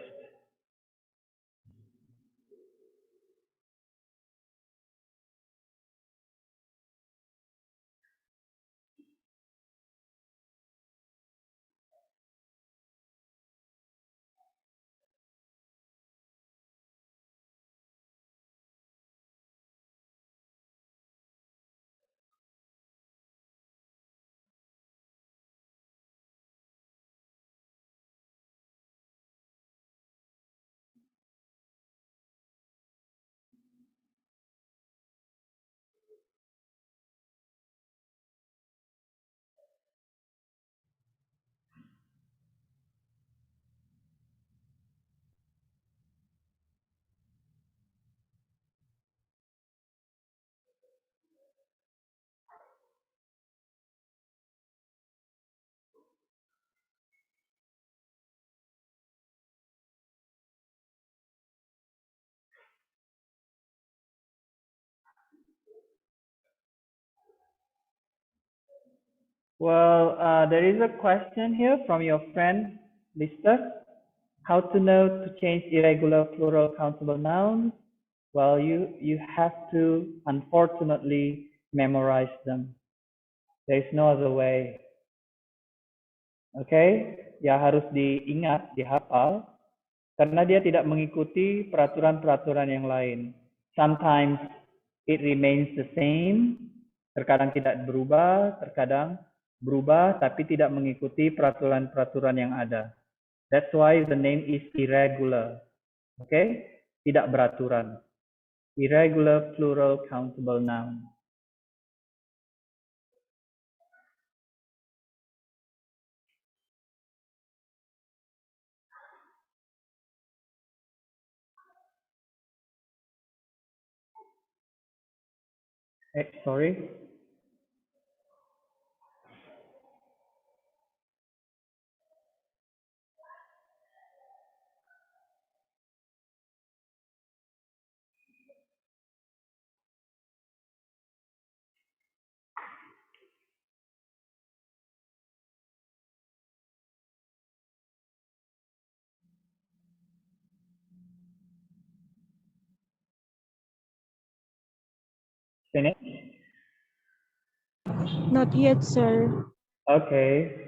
Well, there is a question here from your friend, Lister. How to know to change irregular plural countable nouns? Well, you have to, unfortunately, memorize them. There is no other way. Okay? Ya harus diingat, dihafal, karena dia tidak mengikuti peraturan-peraturan yang lain. Sometimes it remains the same, terkadang tidak berubah, terkadang berubah tapi tidak mengikuti peraturan-peraturan yang ada. That's why the name is irregular. Okay? Tidak beraturan. Irregular plural countable noun. Sorry. Finish? Not yet, sir. Okay.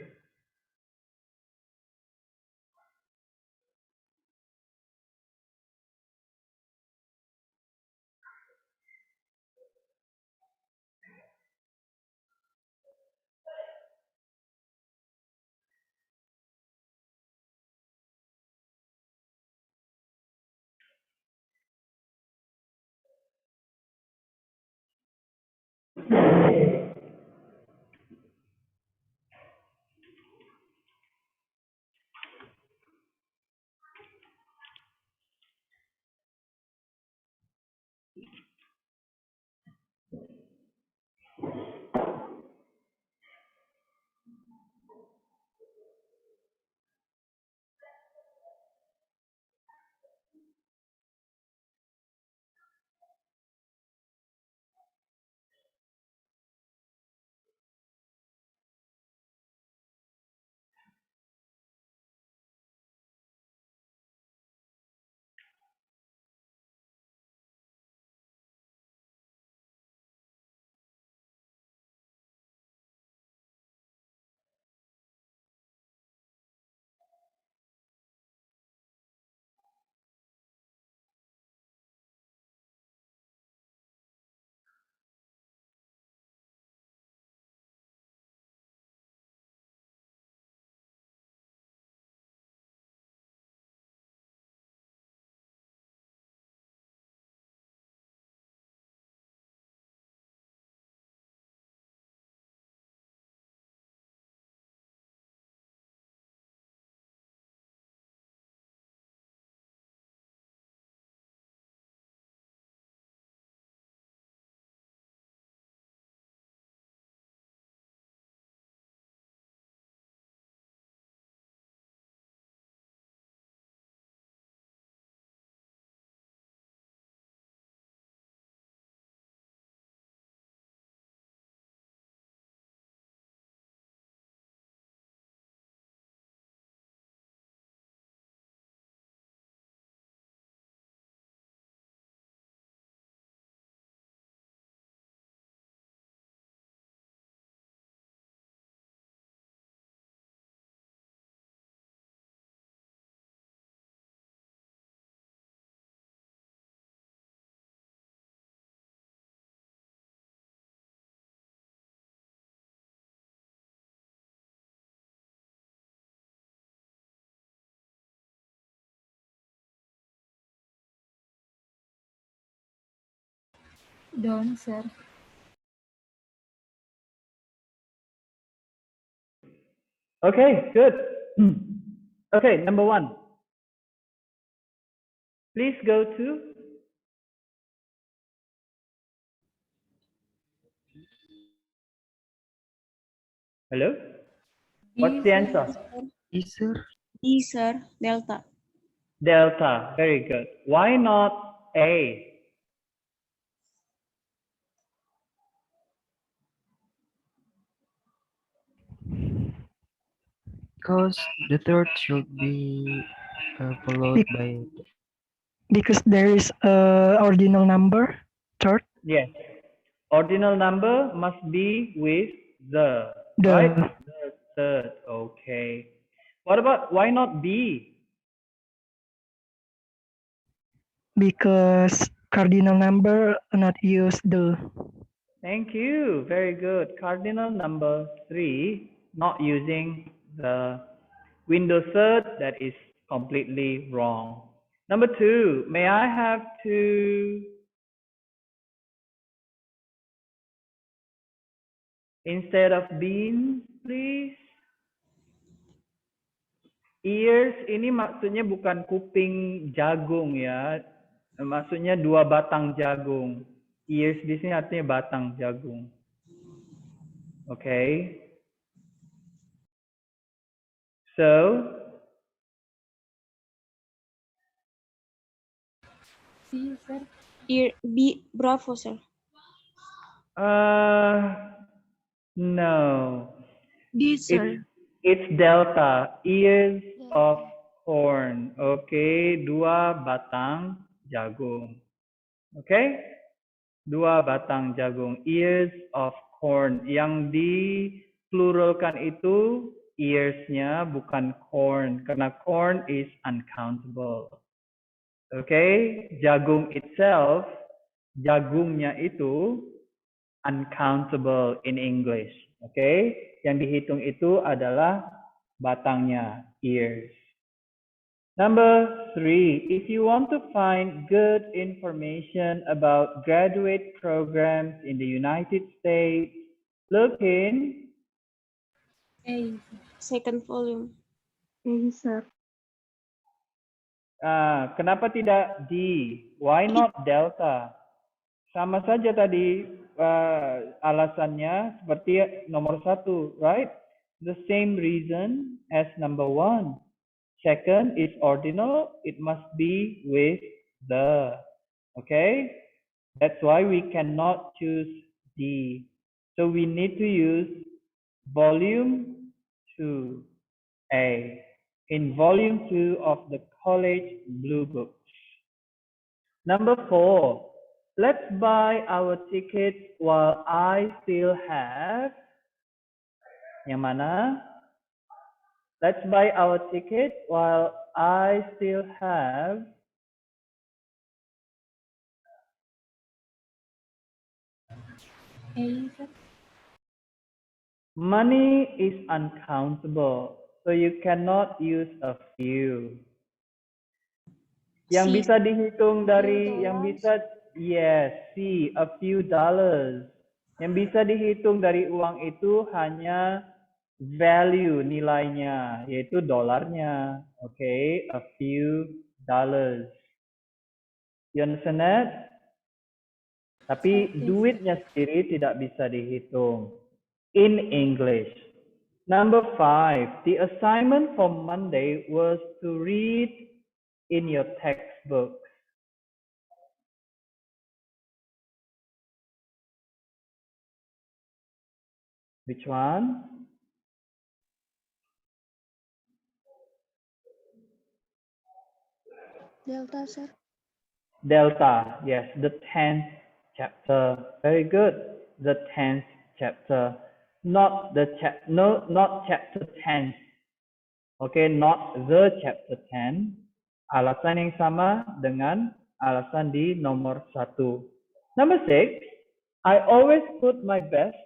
Don't, sir. Okay, good. Okay, number one. Please go to. Hello? What's the answer? Is sir? D, sir. Delta. Delta. Very good. Why not A? Because the third should be followed by Because there is a ordinal number, third, Yes. Ordinal number must be with the, the right? The third. Okay. What about why not B? because cardinal number not use the. Thank you. Very good. Cardinal number 3, not using the window third. That is completely wrong. Number 2, may I have to, instead of beans, please? Ears ini maksudnya bukan kuping jagung ya. Maksudnya 2 batang jagung. Ears di sini artinya batang jagung. Okay. So, C, sir. B, bravo, sir. no. D, sir. It's delta, ears of corn. Okay, 2 batang jagung. Okay? 2 batang jagung, ears of corn. Yang di pluralkan itu ears-nya bukan corn, karena corn is uncountable. Okay, jagung itself, jagungnya itu uncountable in English. Okay, yang dihitung itu adalah batangnya, ears. Number 3, if you want to find good information about graduate programs in the United States, look in A. Second volume. A, sir. kenapa tidak D? Why not delta? Sama saja tadi alasannya seperti nomor 1, right? The same reason as number 1. Second is ordinal, it must be with the. Okay? That's why we cannot choose D. So we need to use volume 2A. In volume 2 of the college blue book. Number 4, let's buy our tickets while I still have. Yang mana? Let's buy our ticket while I still have. A, sir. Money is uncountable, so you cannot use a few. Yang C. bisa dihitung dari, yang bisa, yes, see, a few dollars. Yang bisa dihitung dari uang itu hanya value, nilainya, yaitu dolarnya. Okay, a few dollars. You understand that? Tapi duitnya sendiri tidak bisa dihitung in English. Number 5, the assignment for Monday was to read in your textbook. Which one? Delta, sir. Delta, yes, the 10th chapter. Very good. The 10th chapter. Not chapter 10. Okay, not the chapter 10. Alasan yang sama dengan alasan di nomor 1. Number 6, I always put my best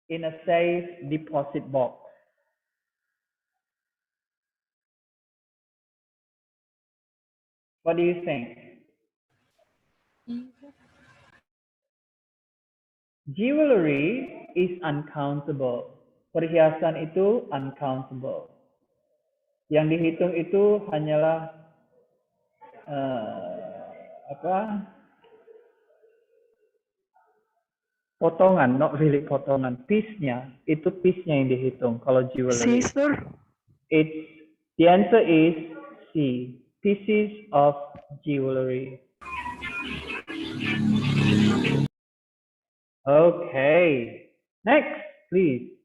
in a safe deposit box. What do you think? Jewelry is uncountable. Perhiasan itu uncountable. Yang dihitung itu hanyalah potongan, not really potongan, piece-nya. Itu piece-nya yang dihitung kalau jewelry. C, sir. The answer is C. Pieces of jewelry. Okay. Next, please.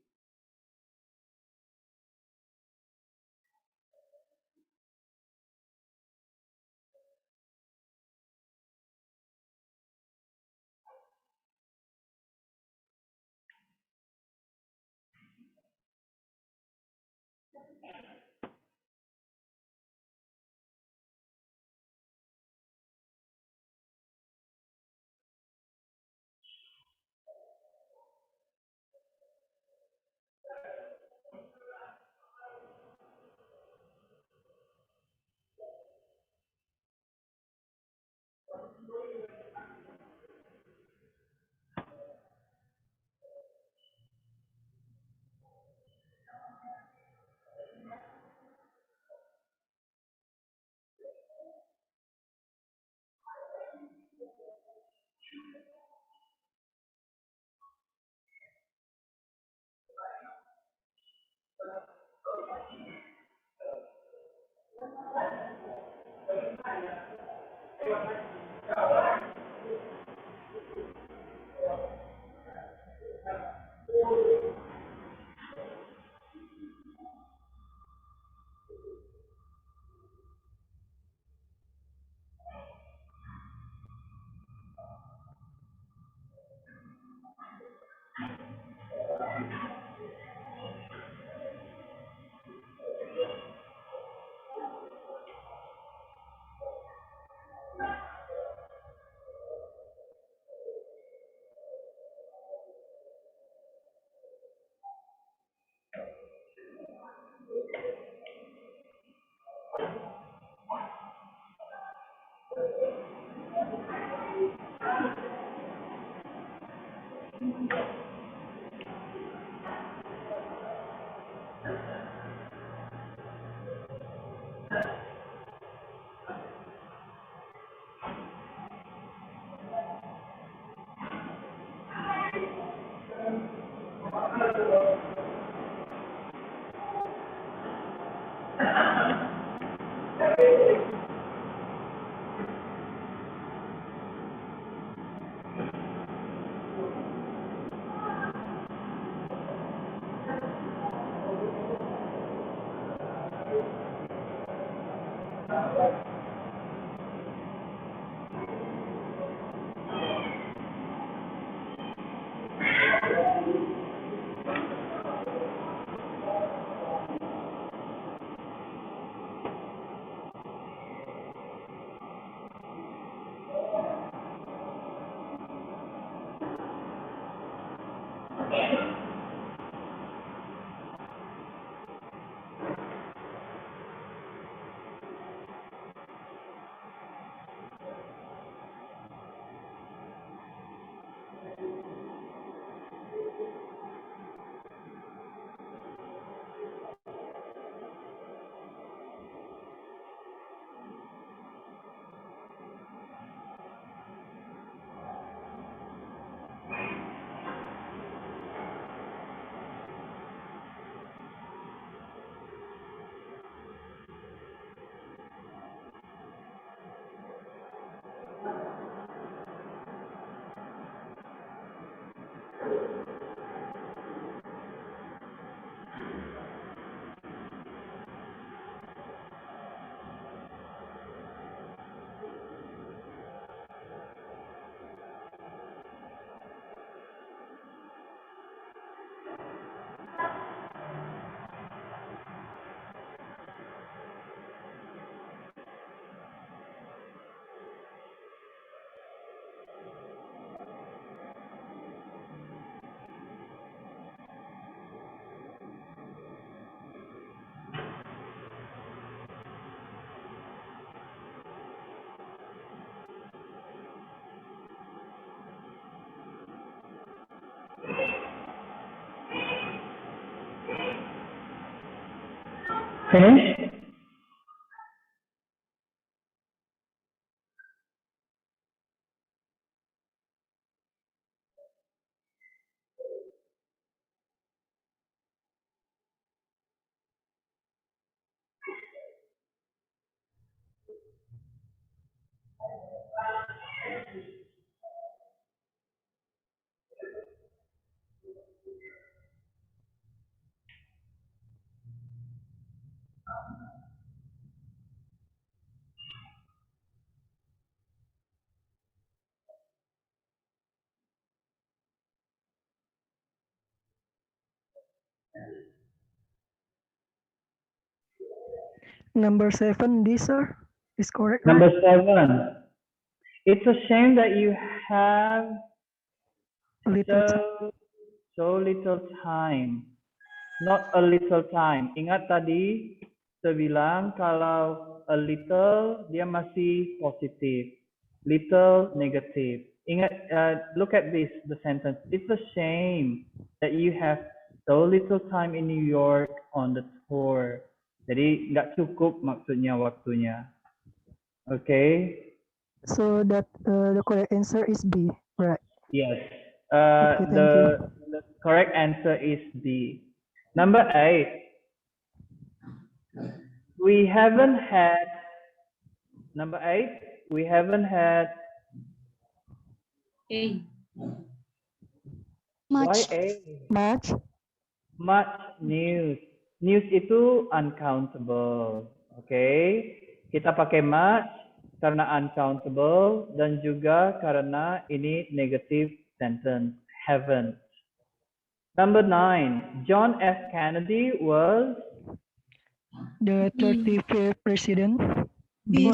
Finish? Number 7D, sir, is correct, right? Number 7. It's a shame that you have Little time. so little time. Not a little time. Ingat tadi saya bilang kalau a little dia masih positif, little negative. Ingat, look at this, the sentence. It's a shame that you have so little time in New York on the tour. Jadi nggak cukup maksudnya waktunya. Okay? So that the correct answer is B, right? Yes. Okay, thank you. The correct answer is B. Number 8. We haven't had. Number 8. We haven't had. A. Why Much. A? Much. Much news. News itu uncountable. Okay. Kita pakai much karena uncountable dan juga karena ini negative sentence. Haven't. Number 9. John F. Kennedy was The 35th president. B. B.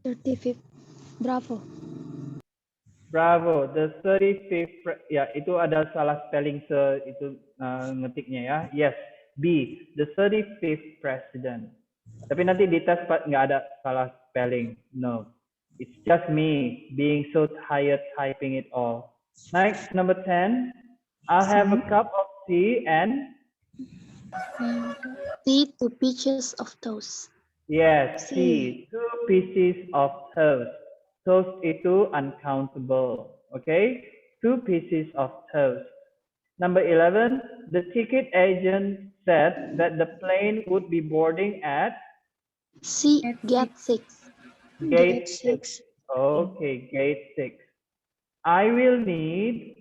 35th. Bravo. Bravo, the 35th, ya itu ada salah spelling itu ngetiknya ya. Yes, B, the 35th president. Tapi nanti di tes nggak ada salah spelling. No, it's just me being so tired typing it all. Next, number 10. I'll have a cup of tea and C. 2 pieces of toast. yes, tea, 2 pieces of toast. Toast itu uncountable, okay? 2 pieces of toast. Number 11, the ticket agent said that the plane would be boarding at C. Gate 6. gate 6. Okay, gate 6. I will need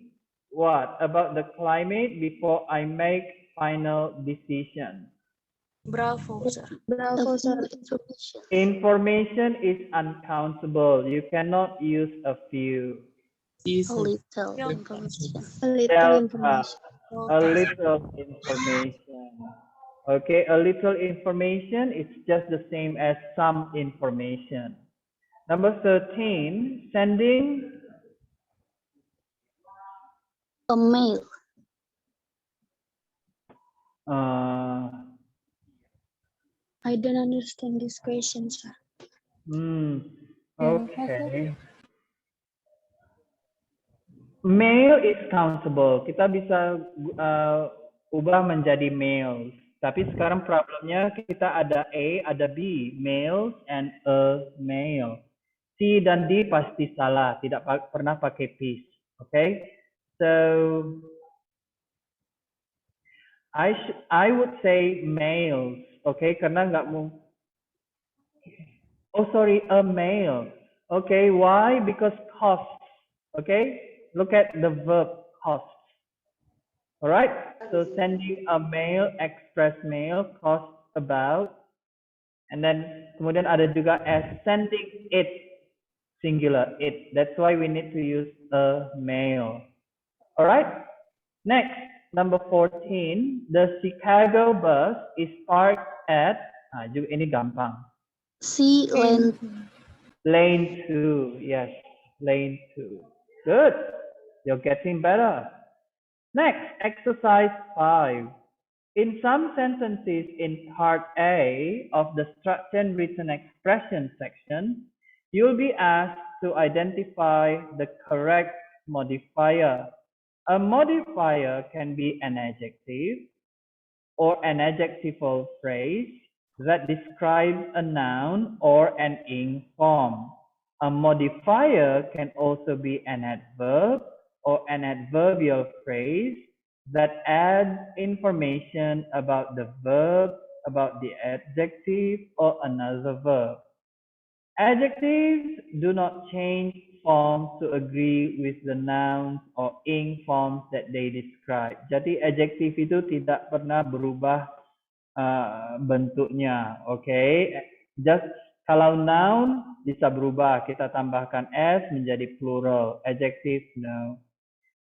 what about the climate before I make final decision? Bravo, sir. Bravo, sir. Information is uncountable. You cannot use a few. A little information. Delta, a little information. Okay, a little information is just the same as some information. Number 13, sending A mail. I don't understand this question, sir. Okay. Mail is countable. Kita bisa ubah menjadi mails. Tapi sekarang problemnya kita ada A, ada B, mails and a mail. C dan D pasti salah, tidak pernah pakai piece. Okay? So I would say mails. Okay, karena nggak mau. Oh, sorry, a mail. Okay, why? Because costs. Okay, look at the verb costs. All right, so sending a mail, express mail, costs about, and then kemudian ada juga as sending it, singular it. That's why we need to use a mail. All right, next, number 14, the Chicago bus is parked at, juga ini gampang. C. Lane. Lane 2, yes, lane 2. Good, you're getting better. Next, exercise 5. In some sentences in part A of the structured written expression section, you'll be asked to identify the correct modifier. A modifier can be an adjective or an adjectival phrase that describes a noun or an ing form. A modifier can also be an adverb or an adverbial phrase that adds information about the verb, about the adjective, or another verb. Adjectives do not change form to agree with the nouns or ing forms that they describe. Jadi adjektif itu tidak pernah berubah bentuknya, okay? Just kalau noun bisa berubah, kita tambahkan s menjadi plural. Adjective no.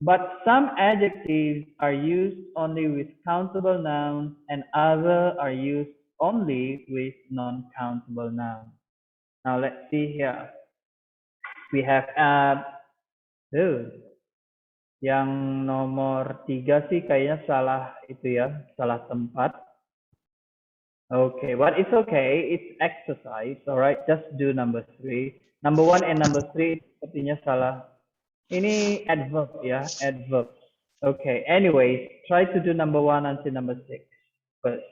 But some adjectives are used only with countable nouns and other are used only with non-countable nouns. Now let's see here. We have yang nomor 3 sih kayaknya salah itu ya, salah tempat. Okay, but it's okay. It's exercise, alright. Just do number 3. Number 1 and number 3 sepertinya salah. Ini adverb ya, adverb. Okay. Anyways, try to do number 1 until number 6 first.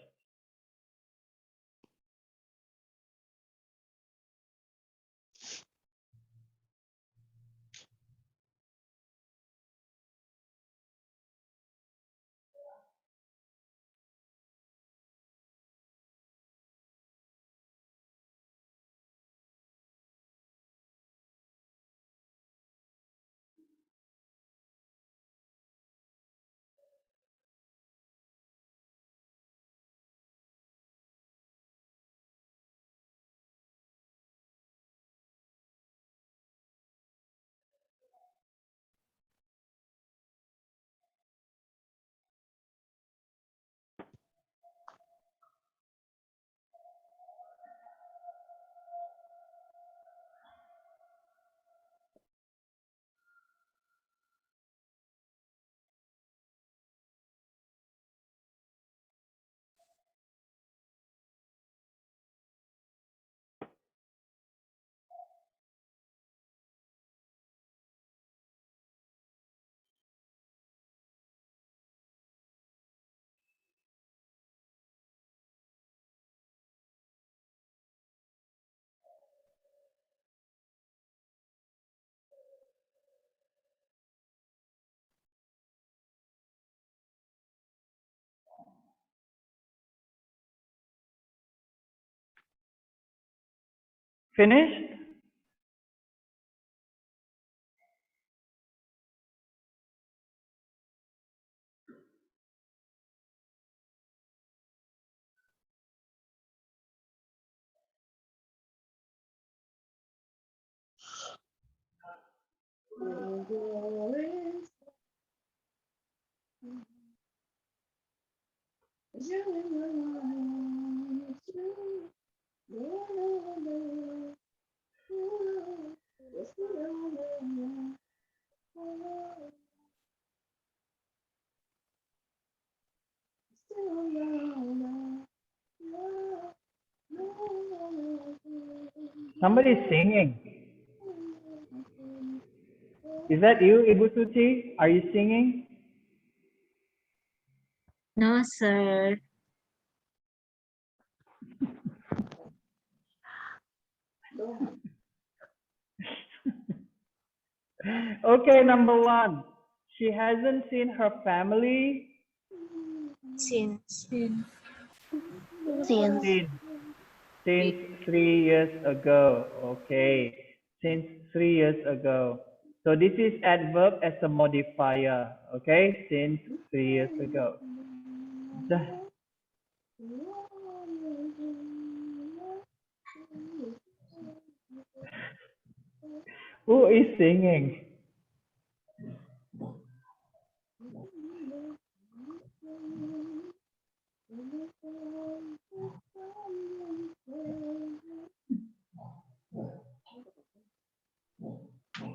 Finished? Somebody is singing. Is that you, Ibu Suci? Are you singing? No, sir. Okay, number 1. She hasn't seen her family Since. since 3 years ago. Okay, since 3 years ago. So this is adverb as a modifier. Okay, since 3 years ago. Who is singing?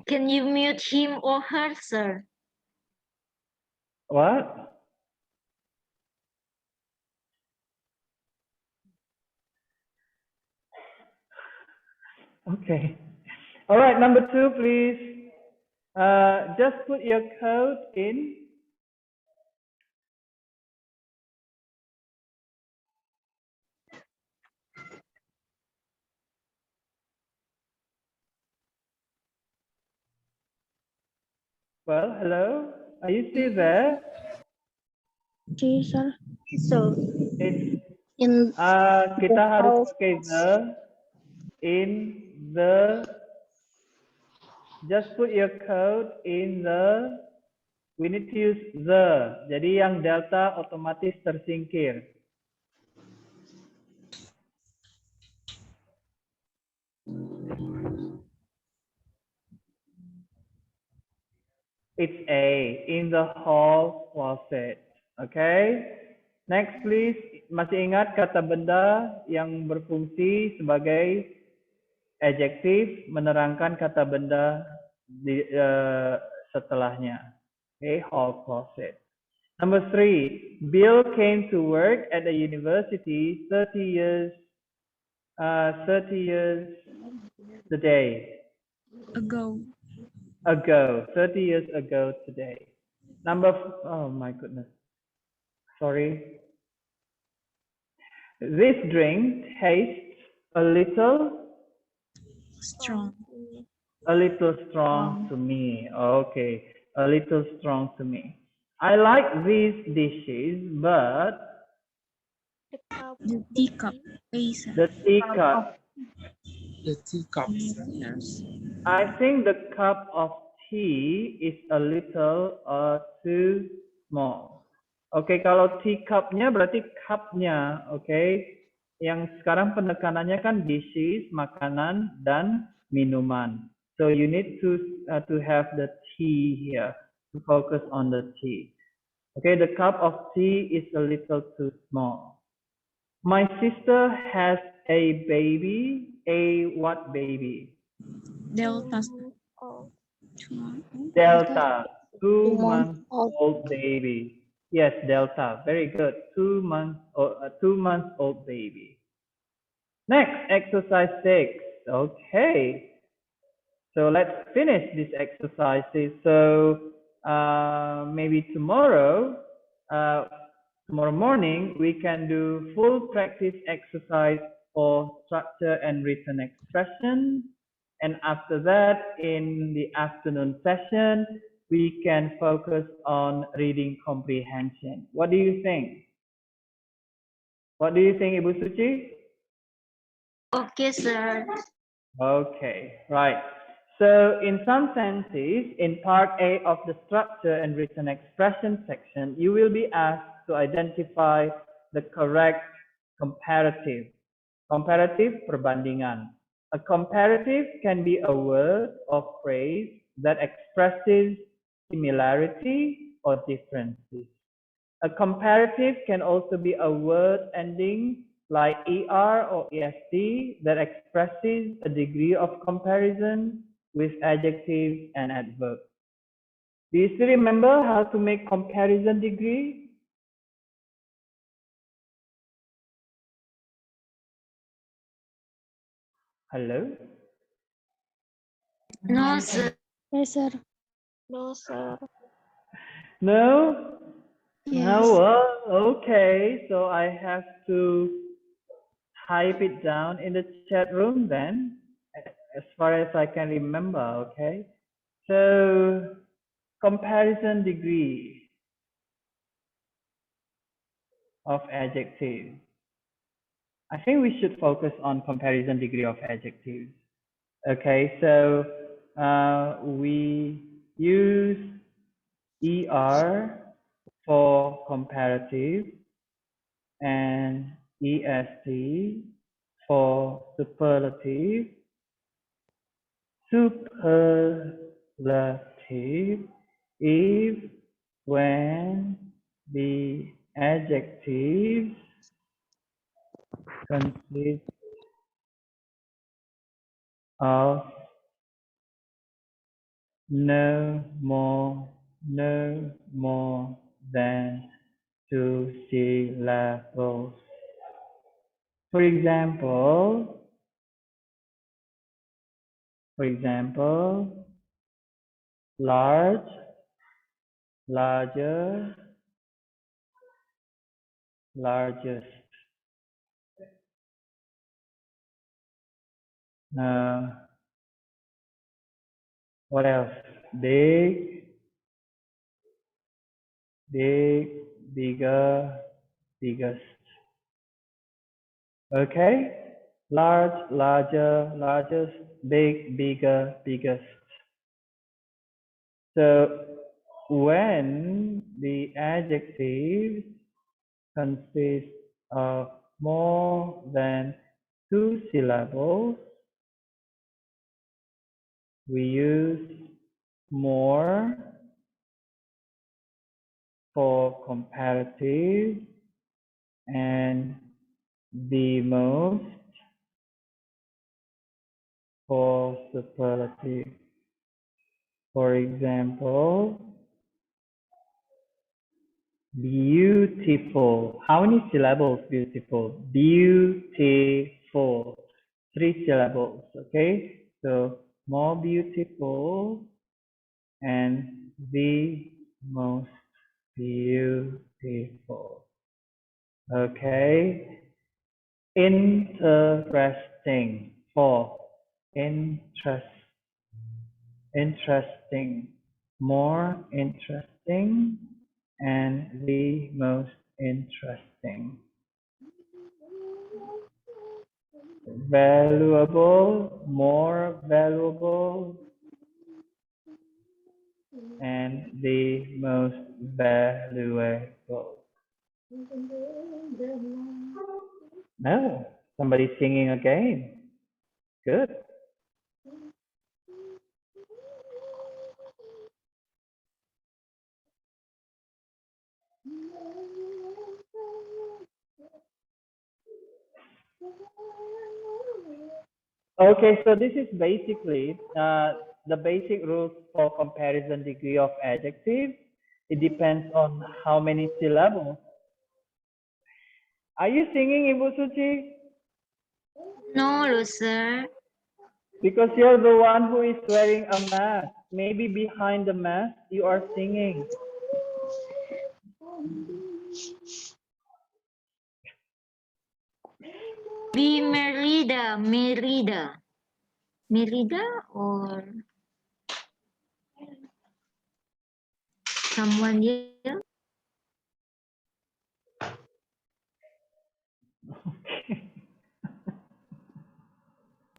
Can you mute him or her, sir? What? Okay. All right, number 2, please. Just put your code in. Well, hello. Are you still there? Okay, sir. So It's in kita harus the pakai the, in, the. Just put your code in the. We need to use the. Jadi yang delta otomatis tersingkir. It's A, in the hall closet. Okay. Next please, masih ingat kata benda yang berfungsi sebagai adjektif menerangkan kata benda di, setelahnya. Okay, hall closet. Number 3, Bill came to work at the university 30 years today. Ago, 30 years ago today. Oh my goodness. Sorry. This drink tastes a little Strong. strong to me. Okay, a little strong to me. I like these dishes, but The teacup. the teacup. The teacup. I think the cup of tea is a little too small. Oke, kalau teacup-nya berarti cup-nya, oke. Yang sekarang penekanannya kan dishes, makanan dan minuman. So you need to have the tea here, to focus on the tea. Okay, the cup of tea is a little too small. My sister has a baby. A what baby? Delta. Delta, 2 month old baby. Yes, Delta, very good. 2 months old, 2 months old baby. Next, exercise 6. Okay, so let's finish these exercises. So maybe tomorrow morning we can do full practice exercise for structure and written expression. And after that, in the afternoon session, we can focus on reading comprehension. What do you think? What do you think, Ibu Suci? okay, sir. Okay, right. So in some senses, in part A of the structure and written expression section, you will be asked to identify the correct comparative. Comparative perbandingan. A comparative can be a word or phrase that expresses similarity or differences. A comparative can also be a word ending like er or est that expresses a degree of comparison with adjectives and adverbs. Do you still remember how to make comparison degree? Hello? No, sir. Yes, sir. No, sir. No? Yes. Oh, well, okay. So I have to type it down in the chat room then, as far as I can remember, okay? So, comparison degree of adjectives. I think we should focus on comparison degree of adjectives. Okay, so we use ER for comparative and EST for superlative. Superlative if when the adjectives consist of no more than 2 syllables. For example, large, larger, largest. What else? Big, big, bigger, biggest. Okay? Large, larger, largest, big, bigger, biggest. So when the adjective consists of more than 2 syllables, we use more for comparative and the most for superlative. For example, beautiful. How many syllables beautiful? Beautiful. 3 syllables, okay? So more beautiful and the most beautiful. Okay. Interesting. 4. Interesting. More interesting and the most interesting. Valuable, more valuable, and the most valuable. No, somebody's singing again. Good. Okay, so this is basically the basic rules for comparison degree of adjectives. It depends on how many syllables. Are you singing, Ibu Suci? No, sir. Because you're the one who is wearing a mask. Maybe behind the mask you are singing. Be Merida or someone else?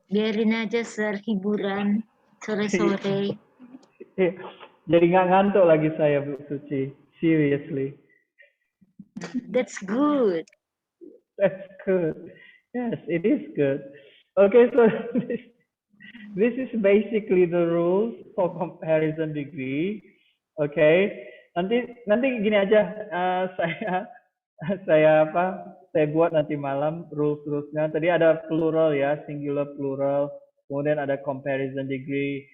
Biarin aja sir, hiburan sore-sore. Jadi nggak ngantuk lagi saya, Bu Suci. Seriously. That's good. That's good. Yes, it is good. Okay, so this is basically the rules for comparison degree. Okay, nanti gini aja, saya buat nanti malam rules-rulesnya. Tadi ada plural ya, singular plural, kemudian ada comparison degree.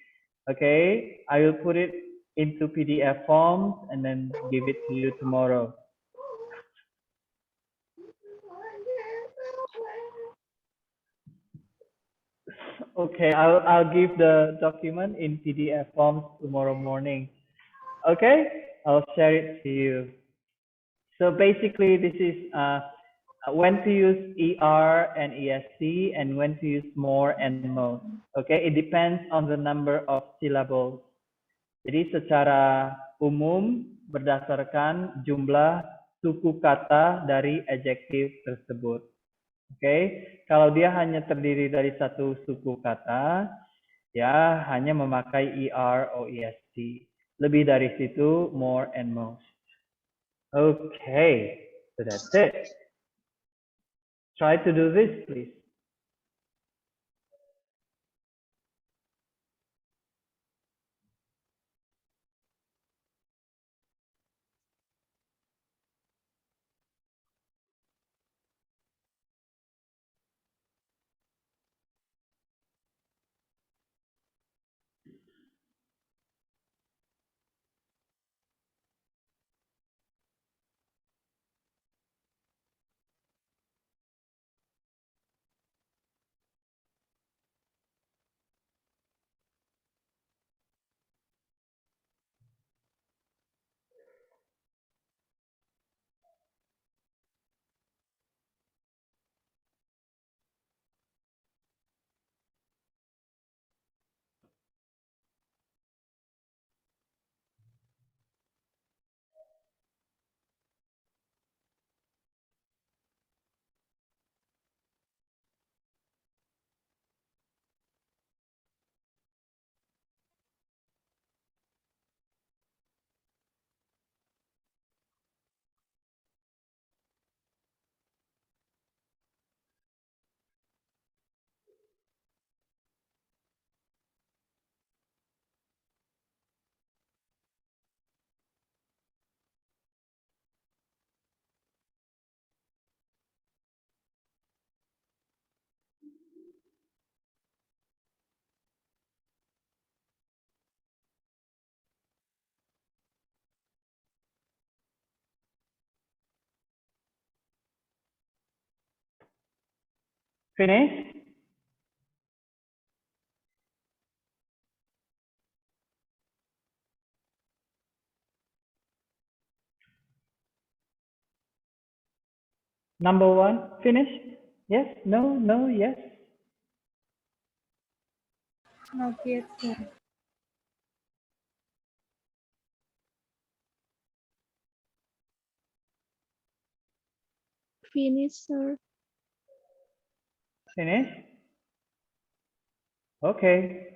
Okay, I will put it into PDF form and then give it to you tomorrow. Okay, I'll give the document in PDF form tomorrow morning. Okay, I'll share it to you. So basically, this is when to use ER and ESC and when to use more and most. Okay, it depends on the number of syllables. Jadi secara umum berdasarkan jumlah suku kata dari adjektif tersebut. Oke, kalau dia hanya terdiri dari satu suku kata, ya hanya memakai ER or ESC. Lebih dari situ, more and most. Okay, so that's it. Try to do this, please. Finish? Number one, finish? Yes, no, no, yes. Not yet, sir. Finish, sir. Finish? Okay.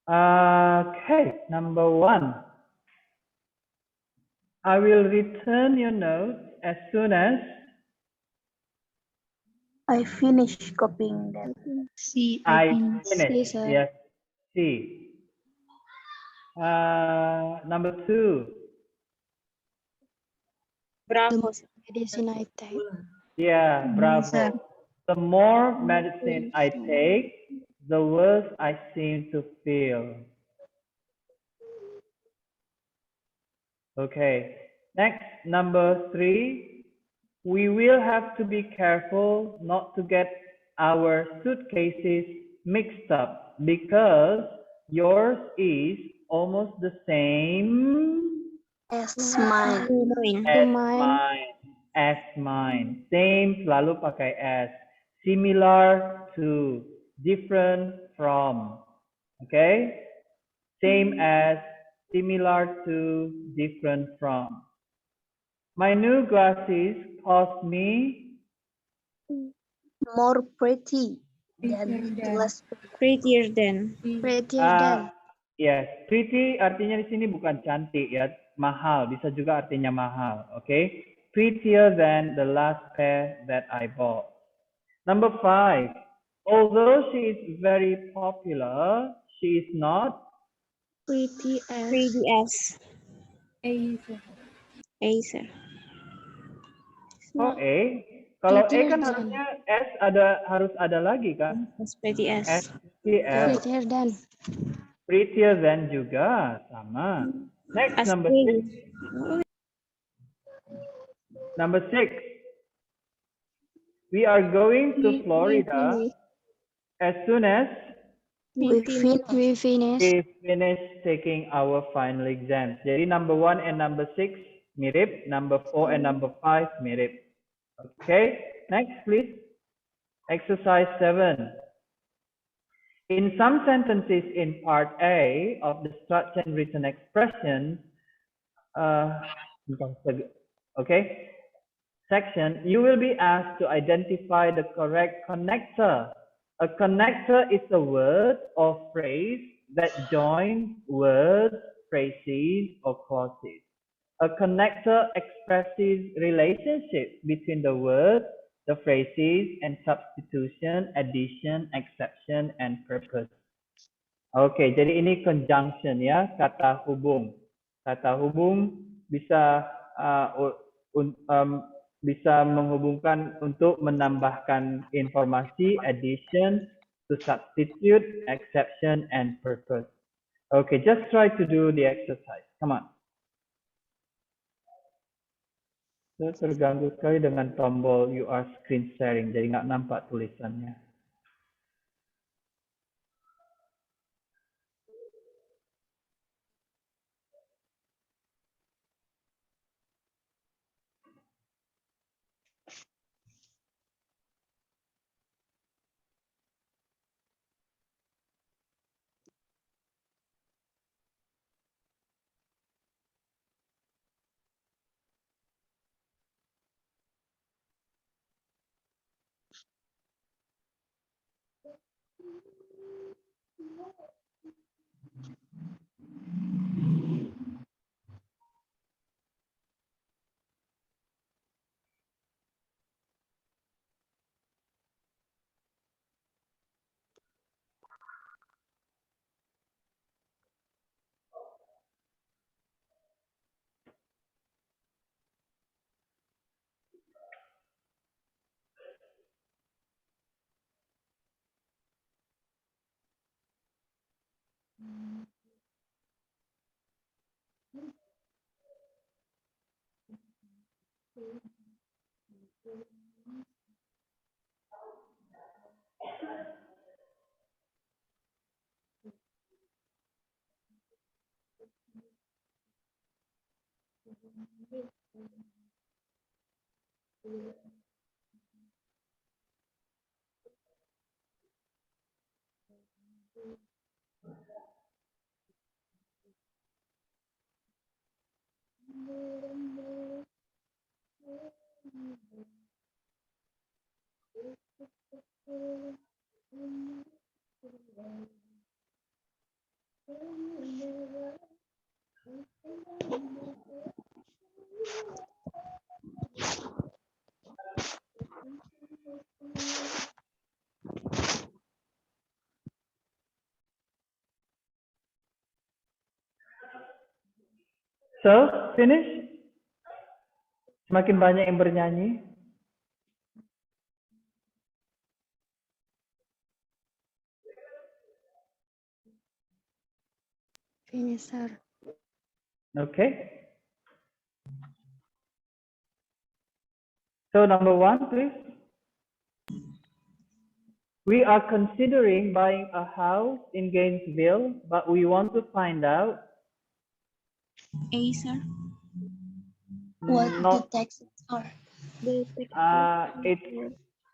Okay, number one. I will return your notes as soon as I finish copying them. See, I See, finish. sir. Yes, see. Number two. Bravo. Medicine I take. Yeah, bravo. The more medicine I take, the worse I seem to feel. Okay. Next, number three. We will have to be careful not to get our suitcases mixed up because yours is almost the same As mine. as mine. As mine. Same selalu pakai as. Similar to, different from. Okay? Same as, similar to, different from. My new glasses cost me More pretty than less prettier than. yes, pretty artinya di sini bukan cantik ya, mahal, bisa juga artinya mahal, okay? Prettier than the last pair that I bought. Number five, although she is very popular, she is not Pretty as. A, sir. oh kalau E kan Prettier than. harusnya S harus ada lagi kan? Pretty as. S, than. prettier than juga sama. Next, number six. Number six. We are going to Florida as soon as We finish. we finish taking our final exams. Jadi number one and number six mirip, number four and number five mirip. Okay, next please. Exercise 7. In some sentences in part A of the structured and written expression, okay, section, you will be asked to identify the correct connector. A connector is a word or phrase that joins words, phrases, or clauses. A connector expresses relationship between the words, the phrases, and substitution, addition, exception, and purpose. Oke, jadi ini conjunction ya, kata hubung. Kata hubung bisa bisa menghubungkan untuk menambahkan informasi, addition, to substitute, exception, and purpose. Okay, just try to do the exercise. Come on. Saya terganggu sekali dengan tombol you are screen sharing, jadi nggak nampak tulisannya. So, finish? Semakin banyak yang bernyanyi. Finish, sir. Okay. So, number 1, please. We are considering buying a house in Gainesville, but we want to find out A, sir. What not the taxes are.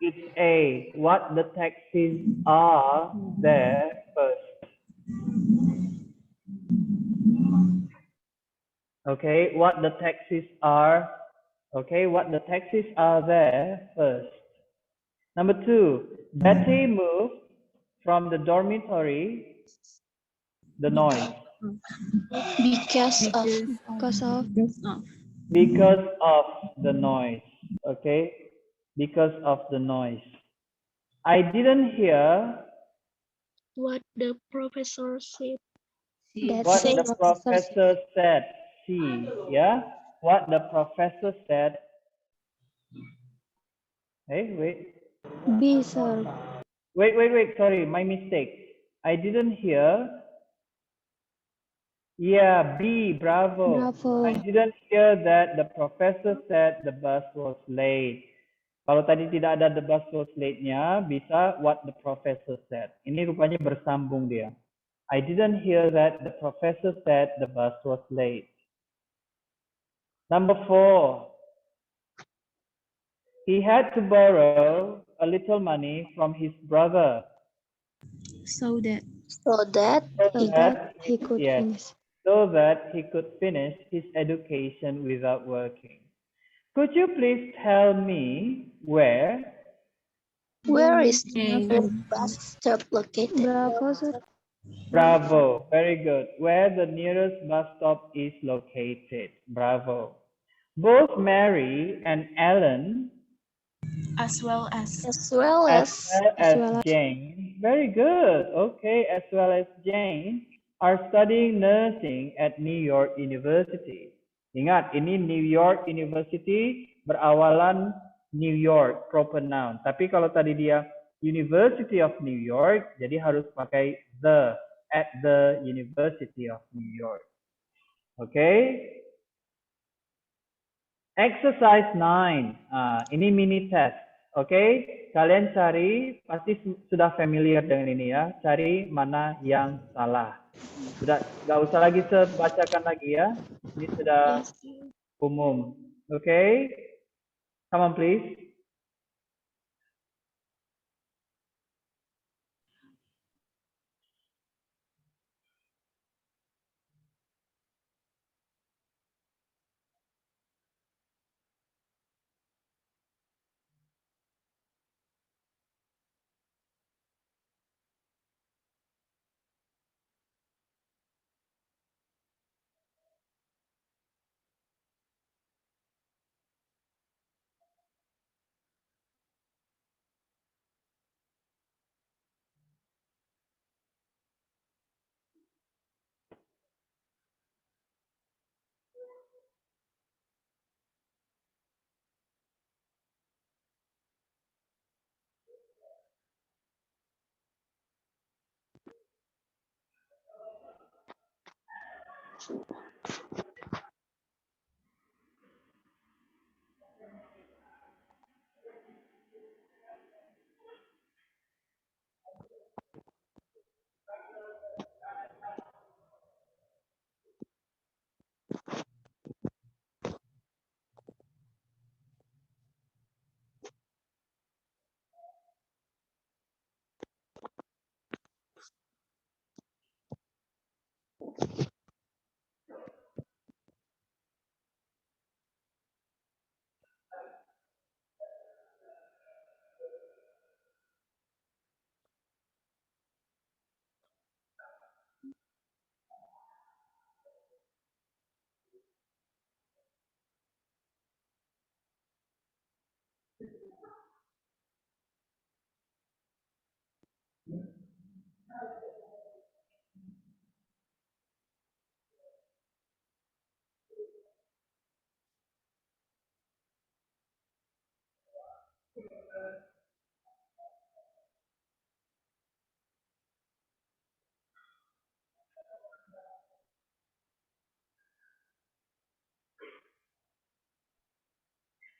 it's A. What the taxes are there first. Okay, what the taxes are. Okay, what the taxes are there first. Number 2, Betty moved from the dormitory. The noise. Because of Because of the noise. Okay, because of the noise. I didn't hear what the professor said. what the professor said. C. Yeah, what the professor said. Hey, wait. B, sir. Wait. Sorry, my mistake. I didn't hear. Yeah, B. Bravo. Bravo. I didn't hear that the professor said the bus was late. Kalau tadi tidak ada the bus was late-nya, bisa what the professor said. Ini rupanya bersambung dia. I didn't hear that the professor said the bus was late. Number 4. He had to borrow a little money from his brother. So that He could yes, finish. so that he could finish his education without working. Could you please tell me where? Where is the A. nearest bus stop located? Bravo, sir. Bravo, very good. Where the nearest bus stop is located. Bravo. Both Mary and Ellen, As well as. Jane, very good. Okay, as well as Jane, are studying nursing at New York University. Ingat, ini New York University berawalan New York, proper noun. Tapi kalau tadi dia University of New York, jadi harus pakai the, at the University of New York. Okay. Exercise 9. Ini mini test. Okay. Kalian cari, pasti sudah familiar dengan ini ya. Cari mana yang salah. Sudah, nggak usah lagi bacakan lagi ya. Ini sudah umum. Okay. Come on please.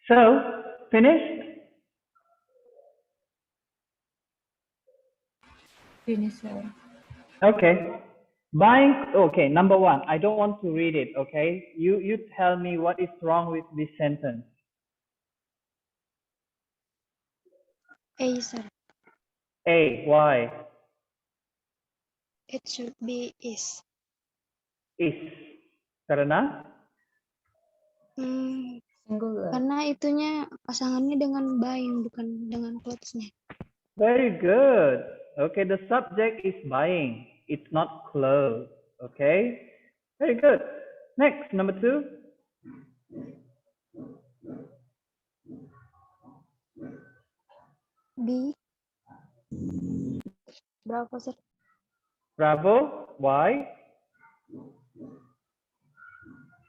So, finished? Finish, sir. Okay. Buying, okay, number one, I don't want to read it, okay? You tell me what is wrong with this sentence. A, sir. A, why? It should be is. Is. Karena? Singular. Karena itunya pasangannya dengan buying, bukan dengan clothes-nya. Very good. Okay, the subject is buying. It's not clothes. Okay? Very good. Next, number two. B. Berapa, sir? Bravo. Why?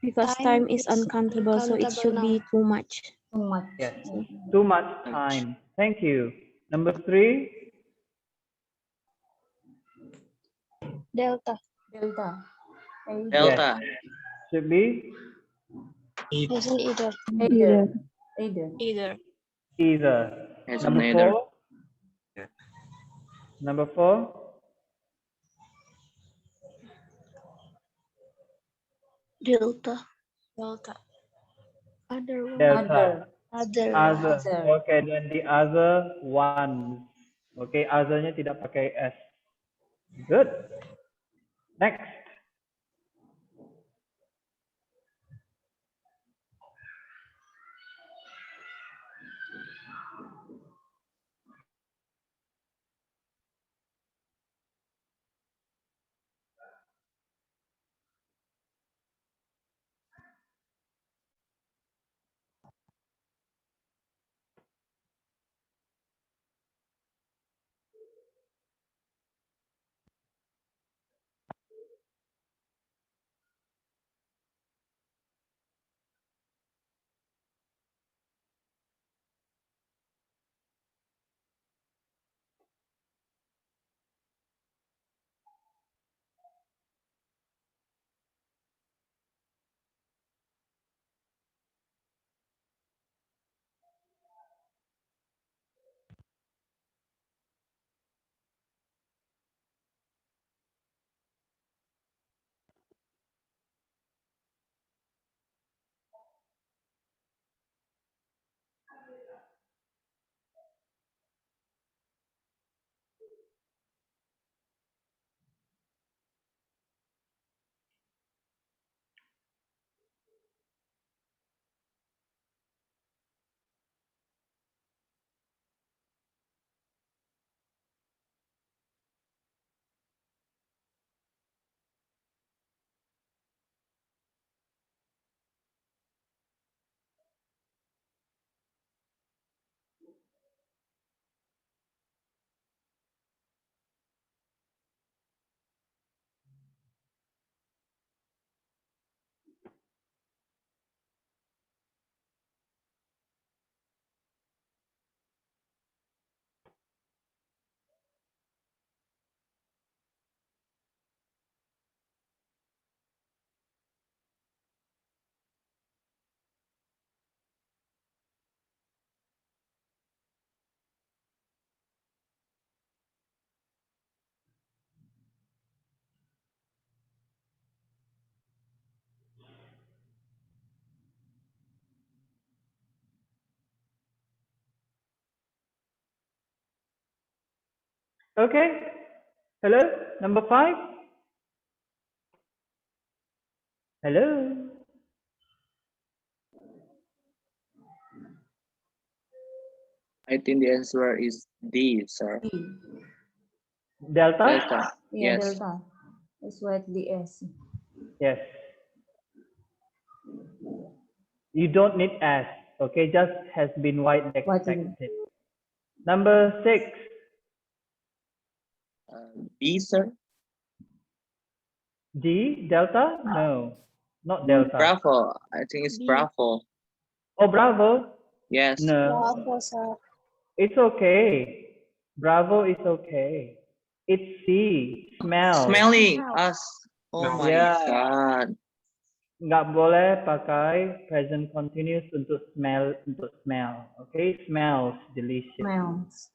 Because time is uncountable, so it should be too much. Too much. Yes. Too much time. Thank you. Number three. Delta. Delta. Yes. Should be Yes, either. Either. Either. Either. either. Yes, Number neither. four. Number four. Delta. Delta. Other one. Delta. Other. Other. Other. Okay, then the other ones. Okay, othernya tidak pakai S. Good. Next. Okay. Hello? Number five? Hello? I think the answer is D, sir. D. Delta? Delta. Yeah, Yes. delta. It's what the S. Yes. You don't need S. Okay, just has been widely Widely. expected. Number six. B, sir. D, delta? No, not delta. Bravo. I think it's B. Bravo. Oh, Bravo? Yes. No, Bravo, sir. it's okay. Bravo is okay. It's C, smell. Smelling Smell. us. Oh my Yeah. God. Nggak boleh pakai present continuous untuk smell, Okay, smells delicious. Smells.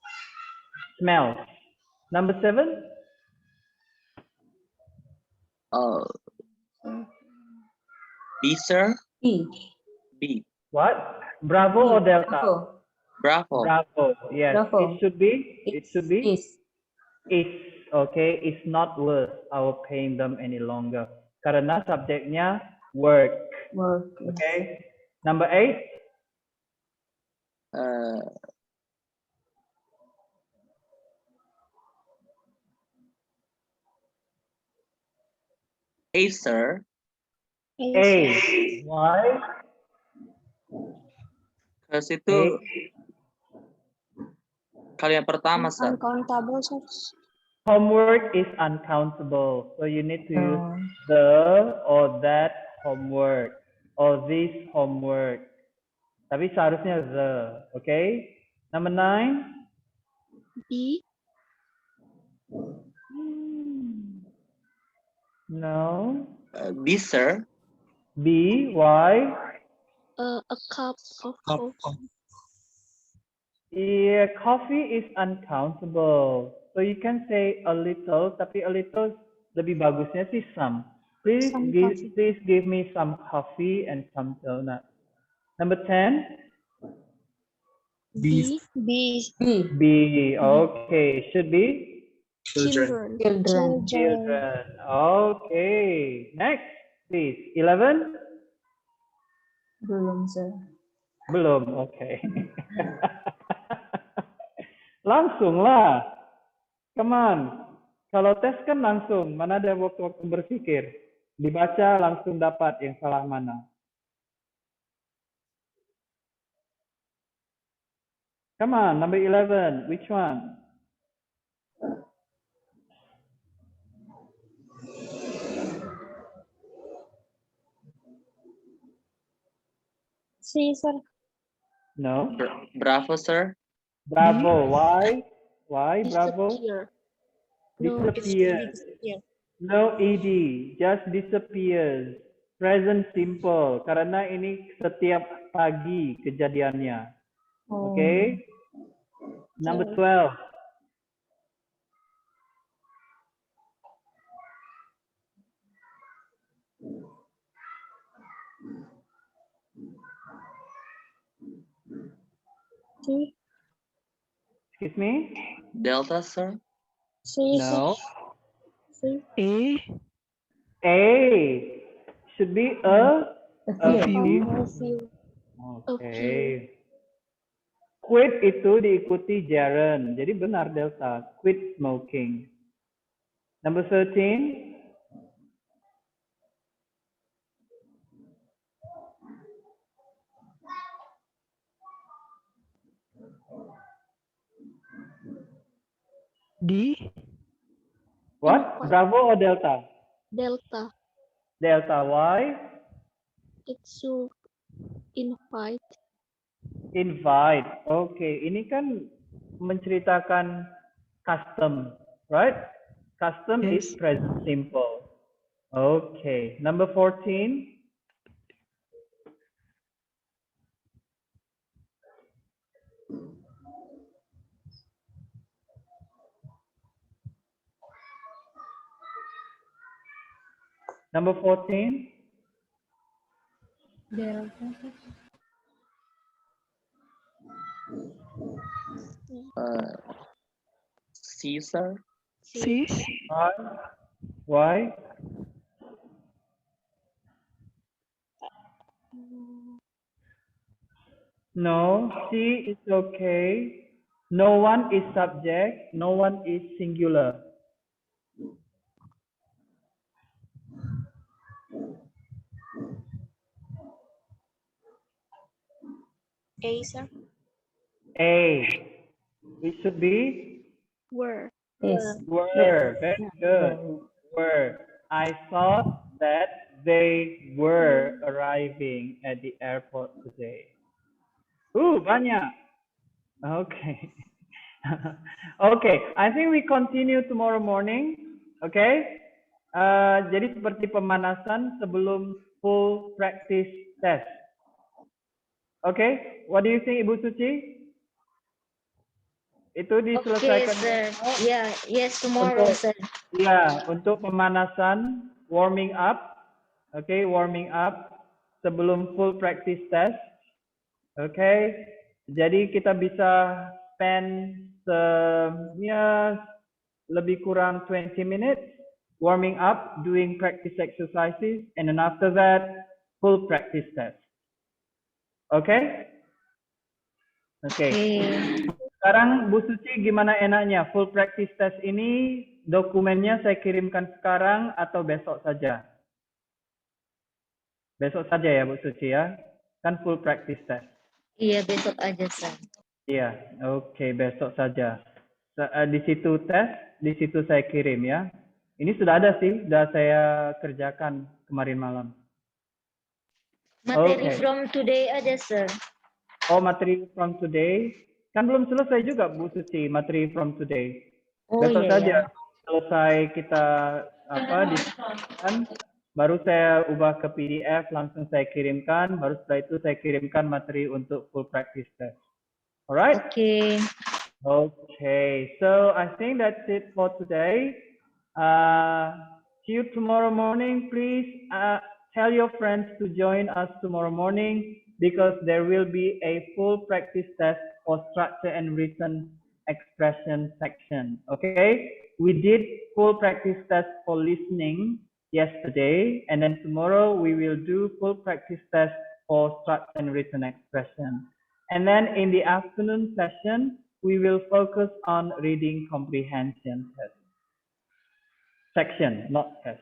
Smells. Number 7. B, sir. E. B. What? Bravo or delta? Bravo. Bravo. Bravo. Yes. Bravo. It should be. It should be. Is. Okay. It's not worth our paying them any longer. Karena subjeknya work. Work. Okay. Number 8. A, sir. A. Why? Because itu kalian pertama, sir. Uncountable, sir. Homework is uncountable. So you need to use the or that homework or this homework. Tapi seharusnya the. Okay. Number 9. B. No. B, sir. B. Why? A cup of coffee. Yeah, coffee is uncountable. So you can say a little, tapi a little lebih bagusnya sih some. Please give me some coffee and some donuts. Number 10. B. B. B. Okay. Should be Children. children. Okay. Next, please. 11. Belum, sir. Belum. Okay. Langsung lah. Come on. Kalau tes kan langsung. Mana ada waktu-waktu berpikir. Dibaca langsung dapat yang salah mana. Come on, number 11. Which one? C, sir. No. Bravo, sir. Bravo. Why? Why bravo? Disappear. Disappear. No ed. Just disappears. Present simple. Karena ini setiap pagi kejadiannya. Okay. Number 12. C. Excuse me? Delta, sir. C, No. C. A. Should be a few. Okay. Quit itu diikuti gerund. Jadi benar delta. Quit smoking. Number 13. D. What? Bravo or delta? Delta. Delta. Why? It's to invite. Invite. Okay. Ini kan menceritakan custom, right? Custom is present simple. Okay. Number 14. Number 14. C, sir. C. Why? No, C is okay. No one is subject. No one is singular. A, sir. A. It should be Were. Yes. Were. Very good. Were. I thought that they were arriving at the airport today. Banyak. Okay. Okay, I think we continue tomorrow morning. Okay. Jadi seperti pemanasan sebelum full practice test. Okay, what do you think, Ibu Suci? Itu Okay, diselesaikan. sir. Yeah, yes, tomorrow, Untuk, sir. ya, untuk pemanasan, warming up. Okay, warming up sebelum full practice test. Okay, jadi kita bisa spend ya lebih kurang 20 minutes warming up, doing practice exercises, and then after that, full practice test. Okay? Okay. Sekarang Bu Suci gimana enaknya? Full practice test ini dokumennya saya kirimkan sekarang atau besok saja? Besok saja ya Bu Suci ya? Kan full practice test. Iya, besok aja, sir. Iya, oke, besok saja. Di situ tes, di situ saya kirim ya. Ini sudah ada sih, sudah saya kerjakan kemarin malam. Materi Okay. from today aja, sir. Oh, materi from today. Kan belum selesai juga Bu Suci, materi from today. Oh Besok iya, saja ya. selesai kita diskusikan, baru saya ubah ke PDF, langsung saya kirimkan, baru setelah itu saya kirimkan materi untuk full practice test. Alright? Okay. Okay, so I think that's it for today. See you tomorrow morning. Please tell your friends to join us tomorrow morning because there will be a full practice test for structure and written expression section. Okay, we did full practice test for listening yesterday, and then tomorrow we will do full practice test for structure and written expression. And then in the afternoon session, we will focus on reading comprehension test. Section, not test.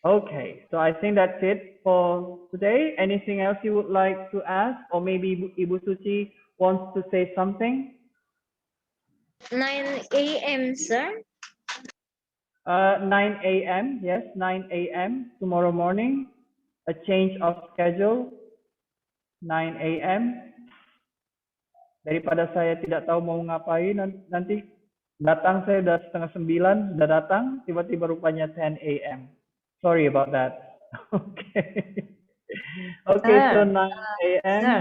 Okay, so I think that's it for today. Anything else you would like to ask? Or maybe Ibu Suci wants to say something? 9 a.m., sir. 9 a.m., yes, 9 a.m. tomorrow morning. A change of schedule, 9 a.m. Daripada saya tidak tahu mau ngapain nanti datang saya udah setengah 9 sudah datang tiba-tiba rupanya 10 a.m. Sorry about that. Okay. Okay, so 9 a.m. Sir,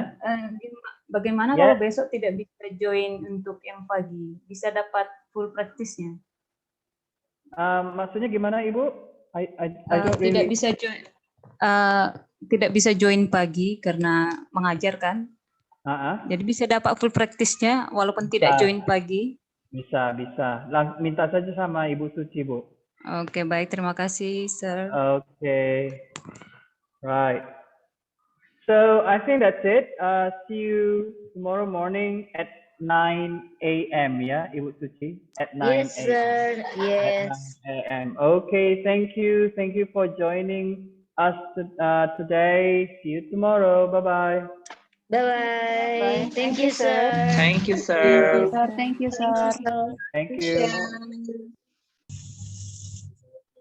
bagaimana kalau besok tidak bisa join untuk yang pagi? Bisa dapat full practice-nya? Maksudnya gimana Ibu? I don't tidak really... bisa join. Tidak bisa join pagi karena mengajar kan? Jadi bisa dapat full practice-nya walaupun tidak join pagi. Bisa. Minta saja sama Ibu Suci, Bu. Oke, baik. Terima kasih, sir. Okay. Right. So I think that's it. See you tomorrow morning at 9 a.m. Yeah, Ibu Suci? At 9 a.m. Yes, sir. Yes. At 9 a.m. Okay, thank you. Thank you for joining us today. See you tomorrow. Bye-bye. Bye-bye. Thank you, sir. Thank you, sir. Thank you, sir. Thank you.